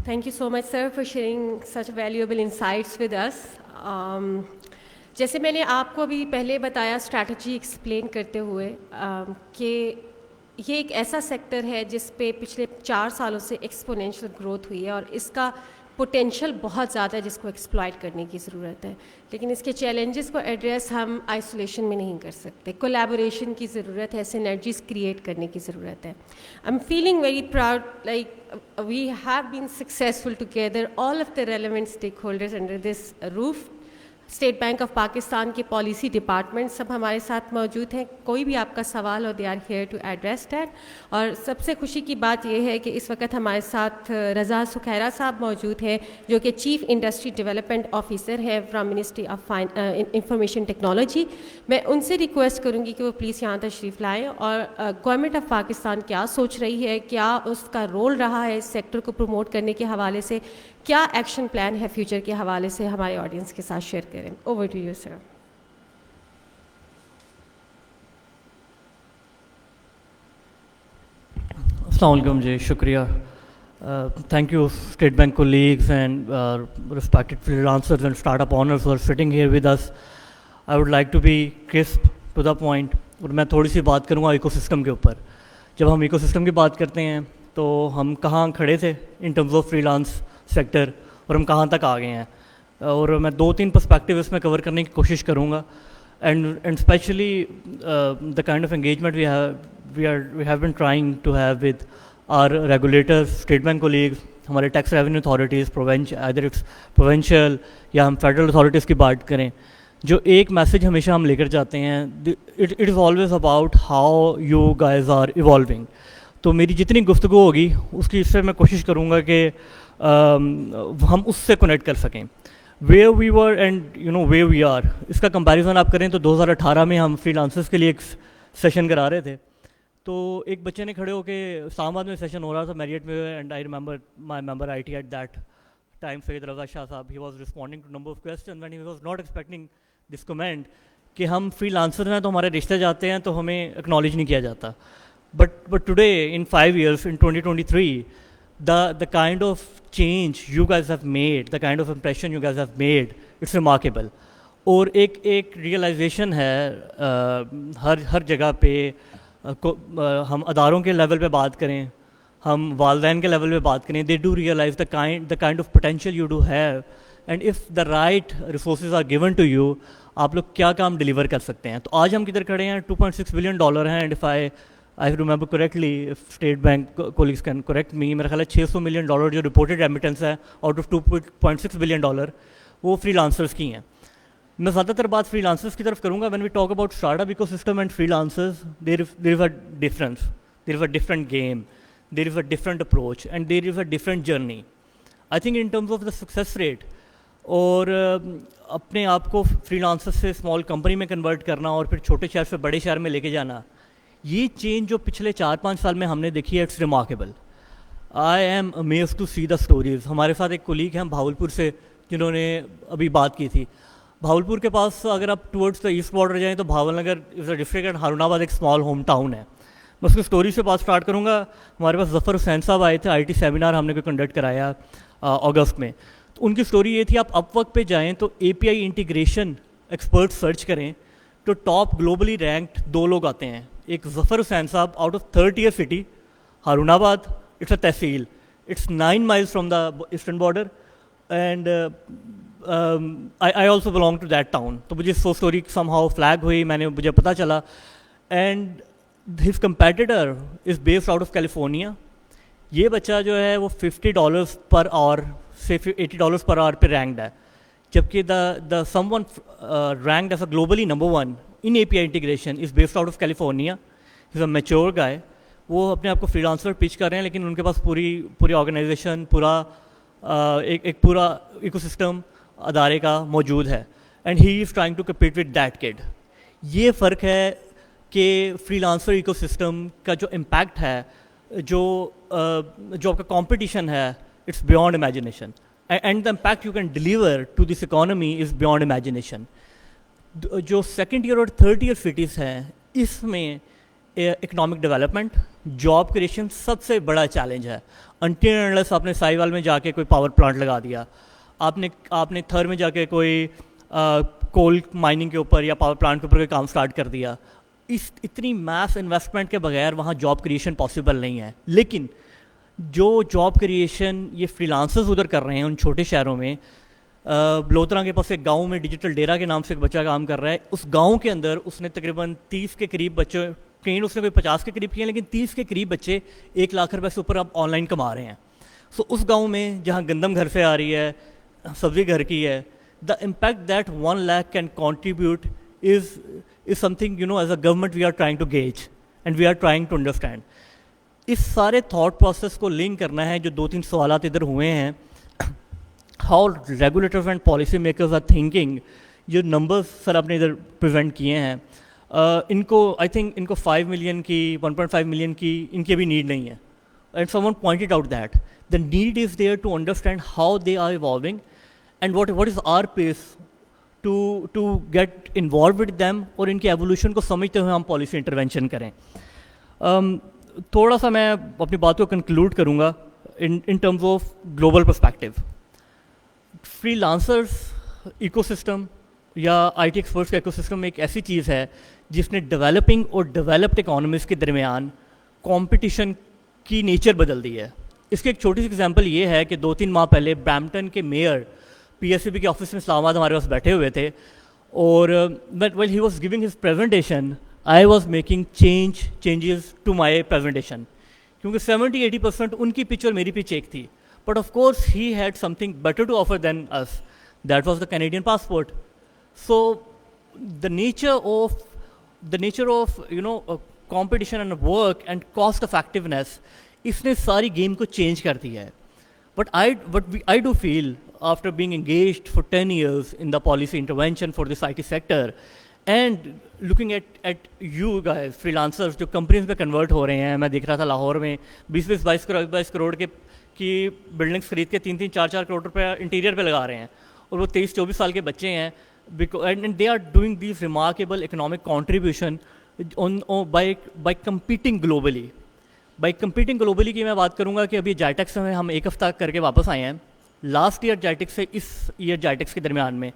Thank you so much, sir, for sharing such valuable insights with us. जैसे मैंने आपको अभी पहले बताया strategy explain करते हुए कि ये एक ऐसा सेक्टर है जिस पे पिछले 4 सालों से एक्सपोनेंशियल ग्रोथ हुई है, और इसका पोटेंशियल बहुत ज़्यादा है जिसको एक्सप्लॉइट करने की ज़रूरत है. लेकिन इसके चैलेंजेस को एड्रेस हम आइसोलेशन में नहीं कर सकते. कोलैबोरेशन की ज़रूरत है, सिनर्जीज क्रिएट करने की ज़रूरत है. I am feeling very proud, like we have been successful together, all of the relevant stakeholders under this roof. State bank of Pakistan के पॉलिसी डिपार्टमेंट सब हमारे साथ मौजूद हैं. कोई भी आपका सवाल हो, they are here to address that. और सबसे खुशी की बात यह है कि इस वक्त हमारे साथ रज़ा सुखैरा साहब मौजूद हैं, जो कि चीफ इंडस्ट्री डेवलपमेंट ऑफिसर हैं from ministry of information technology. मैं उनसे रिक्वेस्ट करूँगी कि वो प्लीज़ यहाँ तशरीफ़ लाएँ, और गवर्नमेंट ऑफ पाकिस्तान क्या सोच रही है, क्या उसका रोल रहा है इस सेक्टर को प्रमोट करने के हवाले से, क्या एक्शन प्लान है फ्यूचर के हवाले से, हमारे ऑडियंस के साथ शेयर करें. Over to you sir. अस्सलाम वालेकुम जी, शुक्रिया. Thank you State Bank colleagues and respected freelancers and startup owners who are sitting here with us. I would like to be crisp to the point, और मैं थोड़ी सी बात करूँगा ecosystem के ऊपर. जब हम इकोसिस्टम की बात करते हैं तो हम कहाँ खड़े थे in terms of freelance sector, और हम कहाँ तक आ गए हैं, और मैं 2-3 पर्सपेक्टिव इसमें कवर करने की कोशिश करूँगा. And specially the kind of engagement we have been trying to have with our regulators, State Bank colleagues, हमारे tax revenue authorities, either it's provincial या हम फेडरल अथॉरिटीज़ की बात करें. जो एक मैसेज हमेशा हम लेकर जाते हैं, it is always about how you guys are evolving. तो मेरी जितनी गुफ्तगू होगी उसकी इससे मैं कोशिश करूँगा कि हम उससे कनेक्ट कर सकें. Where we were and you know where we are, इसका कंपैरिजन आप करें तो 2018 में हम फ्रीलांसर्स के लिए एक सेशन करा रहे थे. तो एक बच्चे ने खड़े होकर, इस्लामाबाद में सेशन हो रहा था मैरियट में, and I remember my member IT at that time Syed Raza Shah साहब, he was responding to number of question and he was not expecting this comment कि हम फ्रीलांसर हैं तो हमारे रिश्ते जाते हैं तो हमें एक्नॉलेज नहीं किया जाता. But today, in 5 years, in 2023, the kind of change you guys have made, the kind of impression you guys have made, it's remarkable. और एक realization है हर जगह पे, हम अदारों के लेवल पे बात करें, हम वालदैन के लेवल पे बात करें, they do realize the kind of potential you do have, and if the right resources are given to you, आप लोग क्या काम डिलीवर कर सकते हैं. तो आज हम किधर खड़े हैं, $2.6 billion हैं, and if I remember correctly, if State Bank colleagues can correct me, मेरा ख्याल है $600 million जो reported remittance है out of $2.6 billion वो freelancers की हैं. मैं ज़्यादातर बात freelancers की तरफ करूँगा. When we talk about startup ecosystem and freelancers, there is a difference, there is a different game, there is a different approach, and there is a different journey. I think in terms of the success rate, और अपने आप को freelancers से small company में convert करना और फिर छोटे शहर से बड़े शहर में लेके जाना, ये चेंज जो पिछले 4-5 साल में हमने देखी है, it's remarkable. I am amazed to see the stories. हमारे साथ एक कोलीग हैं भावलपुर से जिन्होंने अभी बात की थी. भावलपुर के पास अगर आप टुवर्ड्स द ईस्ट बॉर्डर जाएँ तो Bahawalnagar is a district and Harunabad एक स्मॉल होम टाउन है. मैं उसकी स्टोरी से बात स्टार्ट करूँगा. हमारे पास ज़फ़र हुसैन साहब आए थे, IT सेमिनार हमने कोई कंडक्ट कराया अगस्त में. तो उनकी स्टोरी ये थी, आप अपवर्क पे जाएँ तो API इंटीग्रेशन एक्सपर्ट सर्च करें तो टॉप ग्लोबली रैंक्ड 2 लोग आते हैं. एक ज़फ़र हुसैन साहब out of 30th city Harunabad, it's a tehsil, it's 9 miles from the eastern border, and I also belong to that town. तो मुझे सो स्टोरी somehow flag हुई, मुझे पता चला, and his competitor is based out of California. ये बच्चा जो है वो $50 per hour से $80 per hour पे ranked है, जबकि the someone ranked as a globally number 1 in API integration is based out of California. He's a mature guy. वो अपने आप को फ्रीलांसर पिच कर रहे हैं, लेकिन उनके पास पूरी ऑर्गेनाइजेशन, एक पूरा इकोसिस्टम अदारे का मौजूद है, and he is trying to compete with that kid. ये फ़र्क है कि फ्रीलांसर इकोसिस्टम का जो इम्पैक्ट है, जो आपका कंपटीशन है, it's beyond imagination, and the impact you can deliver to this economy is beyond imagination. जो सेकेंड ईयर और थर्ड ईयर सिटीज़ हैं, इसमें इकोनॉमिक डेवलपमेंट, जॉब क्रिएशन सबसे बड़ा चैलेंज है. अनटिल अनलेस आपने साहिवाल में जाके कोई पावर प्लांट लगा दिया, आपने थर में जाके कोई कोल माइनिंग के ऊपर या पावर प्लांट के ऊपर कोई काम स्टार्ट कर दिया, इतनी मैस इन्वेस्टमेंट के बगैर वहाँ जॉब क्रिएशन पॉसिबल नहीं है. लेकिन जो जॉब क्रिएशन ये फ्रीलांसर्स उधर कर रहे हैं उन छोटे शहरों में, बलोतरा के पास एक गांव में डिजिटल डेरा के नाम से एक बच्चा काम कर रहा है. उस गांव के अंदर उसने तकरीबन 30 के करीब बच्चे ट्रेन, उसने कोई 50 के करीब किए, लेकिन 30 के करीब बच्चे 1 लाख रुपए से ऊपर अब ऑनलाइन कमा रहे हैं. सो उस गांव में जहां गंदम घर से आ रही है, सब्जी घर की है, the impact that 1 lakh can contribute is something, you know, as a government we are trying to gauge and we are trying to understand. इस सारे थॉट प्रोसेस को लिंक करना है. जो 2-3 सवाल इधर हुए हैं, how regulators and policy makers are thinking, जो नंबर्स सर आपने इधर प्रेजेंट किए हैं, इनको आई थिंक इनको 5 मिलियन की, 1.5 मिलियन की इनकी अभी नीड नहीं है. And someone pointed out that the need is there to understand how they are evolving and what is our pace to get involve with them, और इनके एवोल्यूशन को समझते हुए हम पॉलिसी इंटरवेंशन करें. थोड़ा सा मैं अपनी बात को कंक्लूड करूँगा in terms of global perspective. Freelancers ecosystem या IT एक्सपर्ट्स का इकोसिस्टम एक ऐसी चीज़ है जिसने डेवलपिंग और डेवलप्ड इकोनॉमीज़ के दरमियान कंपटीशन की नेचर बदल दी है. इसकी एक छोटी सी एग्जांपल ये है कि 2-3 माह पहले ब्रैम्पटन के मेयर PSCB के ऑफिस में इस्लामाबाद हमारे पास बैठे हुए थे, और but well he was giving his presentation, I was making changes to my presentation, क्योंकि 70-80% उनकी पिच और मेरी पिच एक थी. But of course he had something better to offer than us, that was the Canadian passport. So the nature of you know competition and work and cost effectiveness, इसने सारी game को change कर दिया है. But I do feel after being engaged for 10 years in the policy intervention for this IT sector and looking at you guys freelancers जो companies में convert हो रहे हैं. मैं देख रहा था लाहौर में 20-22 करोड़ की बिल्डिंग्स खरीद के 3-3, 4-4 करोड़ रुपये इंटीरियर पे लगा रहे हैं, और वो 23-24 साल के बच्चे हैं. And they are doing these remarkable economic contribution by competing globally. By competing globally की मैं बात करूँगा कि अभी JITEX में हम 1 हफ्ता करके वापस आए हैं. लास्ट ईयर JITEX से इस ईयर JITEX के दरमियान में,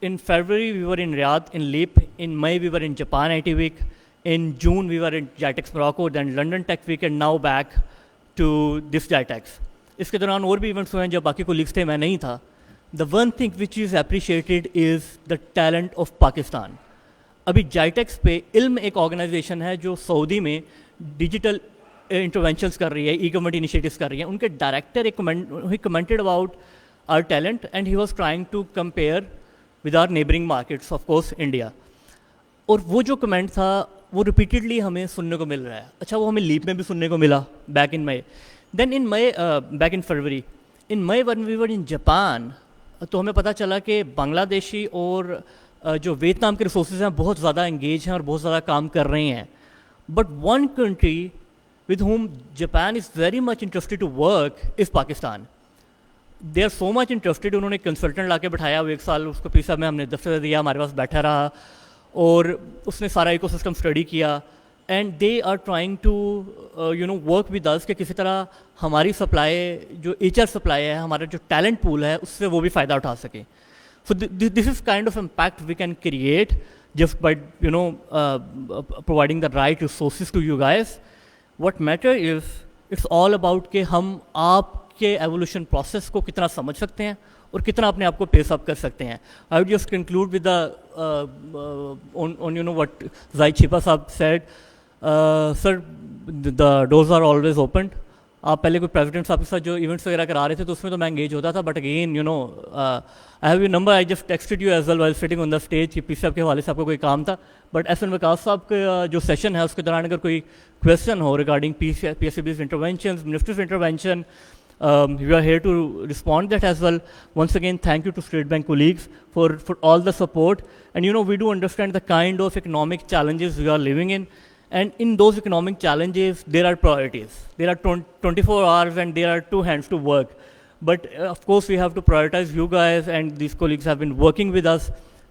in February we were in Riyadh in LEAP, in May we were in Japan IT Week, in June we were in JITEX Morocco, then London Tech Week, and now back to this JITEX. इसके दौरान और भी events हुए हैं जब बाकी colleagues थे, मैं नहीं था. The one thing which is appreciated is the talent of Pakistan. अभी JITEX पे इल्म एक ऑर्गेनाइजेशन है जो सऊदी में डिजिटल इंटरवेंशंस कर रही है, ई-गवर्नमेंट इनिशिएटिव्स कर रही है. उनके director he commented about our talent and he was trying to compare with our neighbouring markets, of course India. और वो जो कमेंट था वो रिपीटेडली हमें सुनने को मिल रहा है. अच्छा, वो हमें लीप में भी सुनने को मिला back in May. Then in May, back in February, in May one we were in Japan, तो हमें पता चला कि बांग्लादेशी और जो वियतनाम के रिसोर्सेज हैं बहुत ज़्यादा एंगेज हैं और बहुत ज़्यादा काम कर रहे हैं. But one country with whom Japan is very much interested to work is Pakistan. They are so much interested. उन्होंने कंसल्टेंट ला के बैठाया, वो 1 साल उसको पीसा में हमने दफ्तर दिया, हमारे पास बैठा रहा और उसने सारा इकोसिस्टम स्टडी किया. And they are trying to work with us कि किसी तरह हमारी सप्लाई, जो HR सप्लाई है, हमारा जो टैलेंट पूल है, उससे वो भी फ़ायदा उठा सकें. So this is kind of impact we can create just by providing the right resources to you guys. What matter is it's all about कि हम आपके evolution process को कितना समझ सकते हैं और कितना अपने आप को पेस अप कर सकते हैं. I would just conclude with on you know what Zahid Chhipa साहब said. Sir, the doors are always open. आप पहले कोई प्रेसिडेंट साहब के साथ जो इवेंट्स वगैरह करा रहे थे तो उसमें तो मैं एंगेज होता था, but again you know I have your number, I just texted you as well while sitting on the stage कि पीछे आपके हवाले से आपको कोई काम था. But SN. वकास साहब का जो सेशन है उसके दौरान अगर कोई क्वेश्चन हो regarding PSCB's interventions, Ministry's intervention, we are here to respond that as well. Once again, thank you to State Bank colleagues for all the support. And you know, we do understand the kind of economic challenges we are living in. And in those economic challenges, there are priorities. There are 24 hours and there are 2 hands to work. But of course, we have to prioritize you guys, and these colleagues have been working with us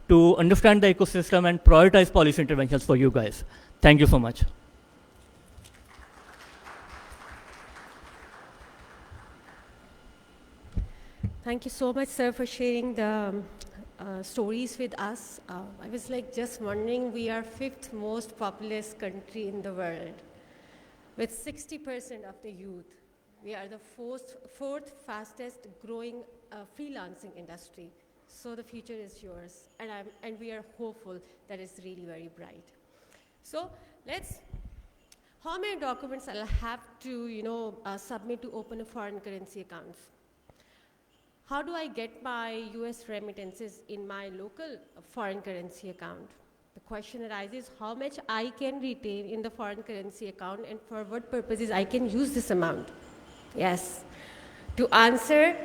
to understand the ecosystem and prioritize policy interventions for you guys. Thank you so much. Thank you so much, sir, for sharing the stories with us. I was like just wondering, we are 5th most populous country in the world with 60% of the youth. We are the 4th fastest growing freelancing industry. So the future is yours, and we are hopeful that it's really very bright. So how many documents I'll have to, submit to open a foreign currency accounts? How do I get my US remittances in my local foreign currency account? The question arises, how much I can retain in the foreign currency account, and for what purposes I can use this amount? Yes. To answer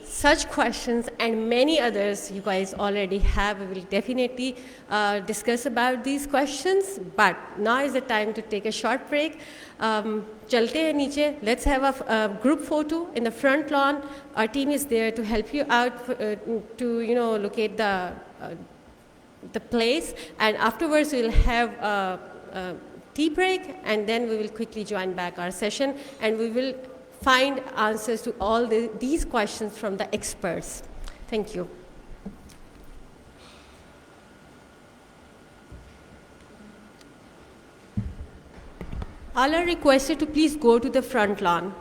such questions and many others you guys already have, we will definitely discuss about these questions. But now is the time to take a short break. Chalte hai niche. Let's have a group photo in the front lawn. Our team is there to help you out to locate the place. And afterwards we'll have a tea break, and then we will quickly join back our session, and we will find answers to all these questions from the experts. Thank you. All are requested to please go to the front lawn.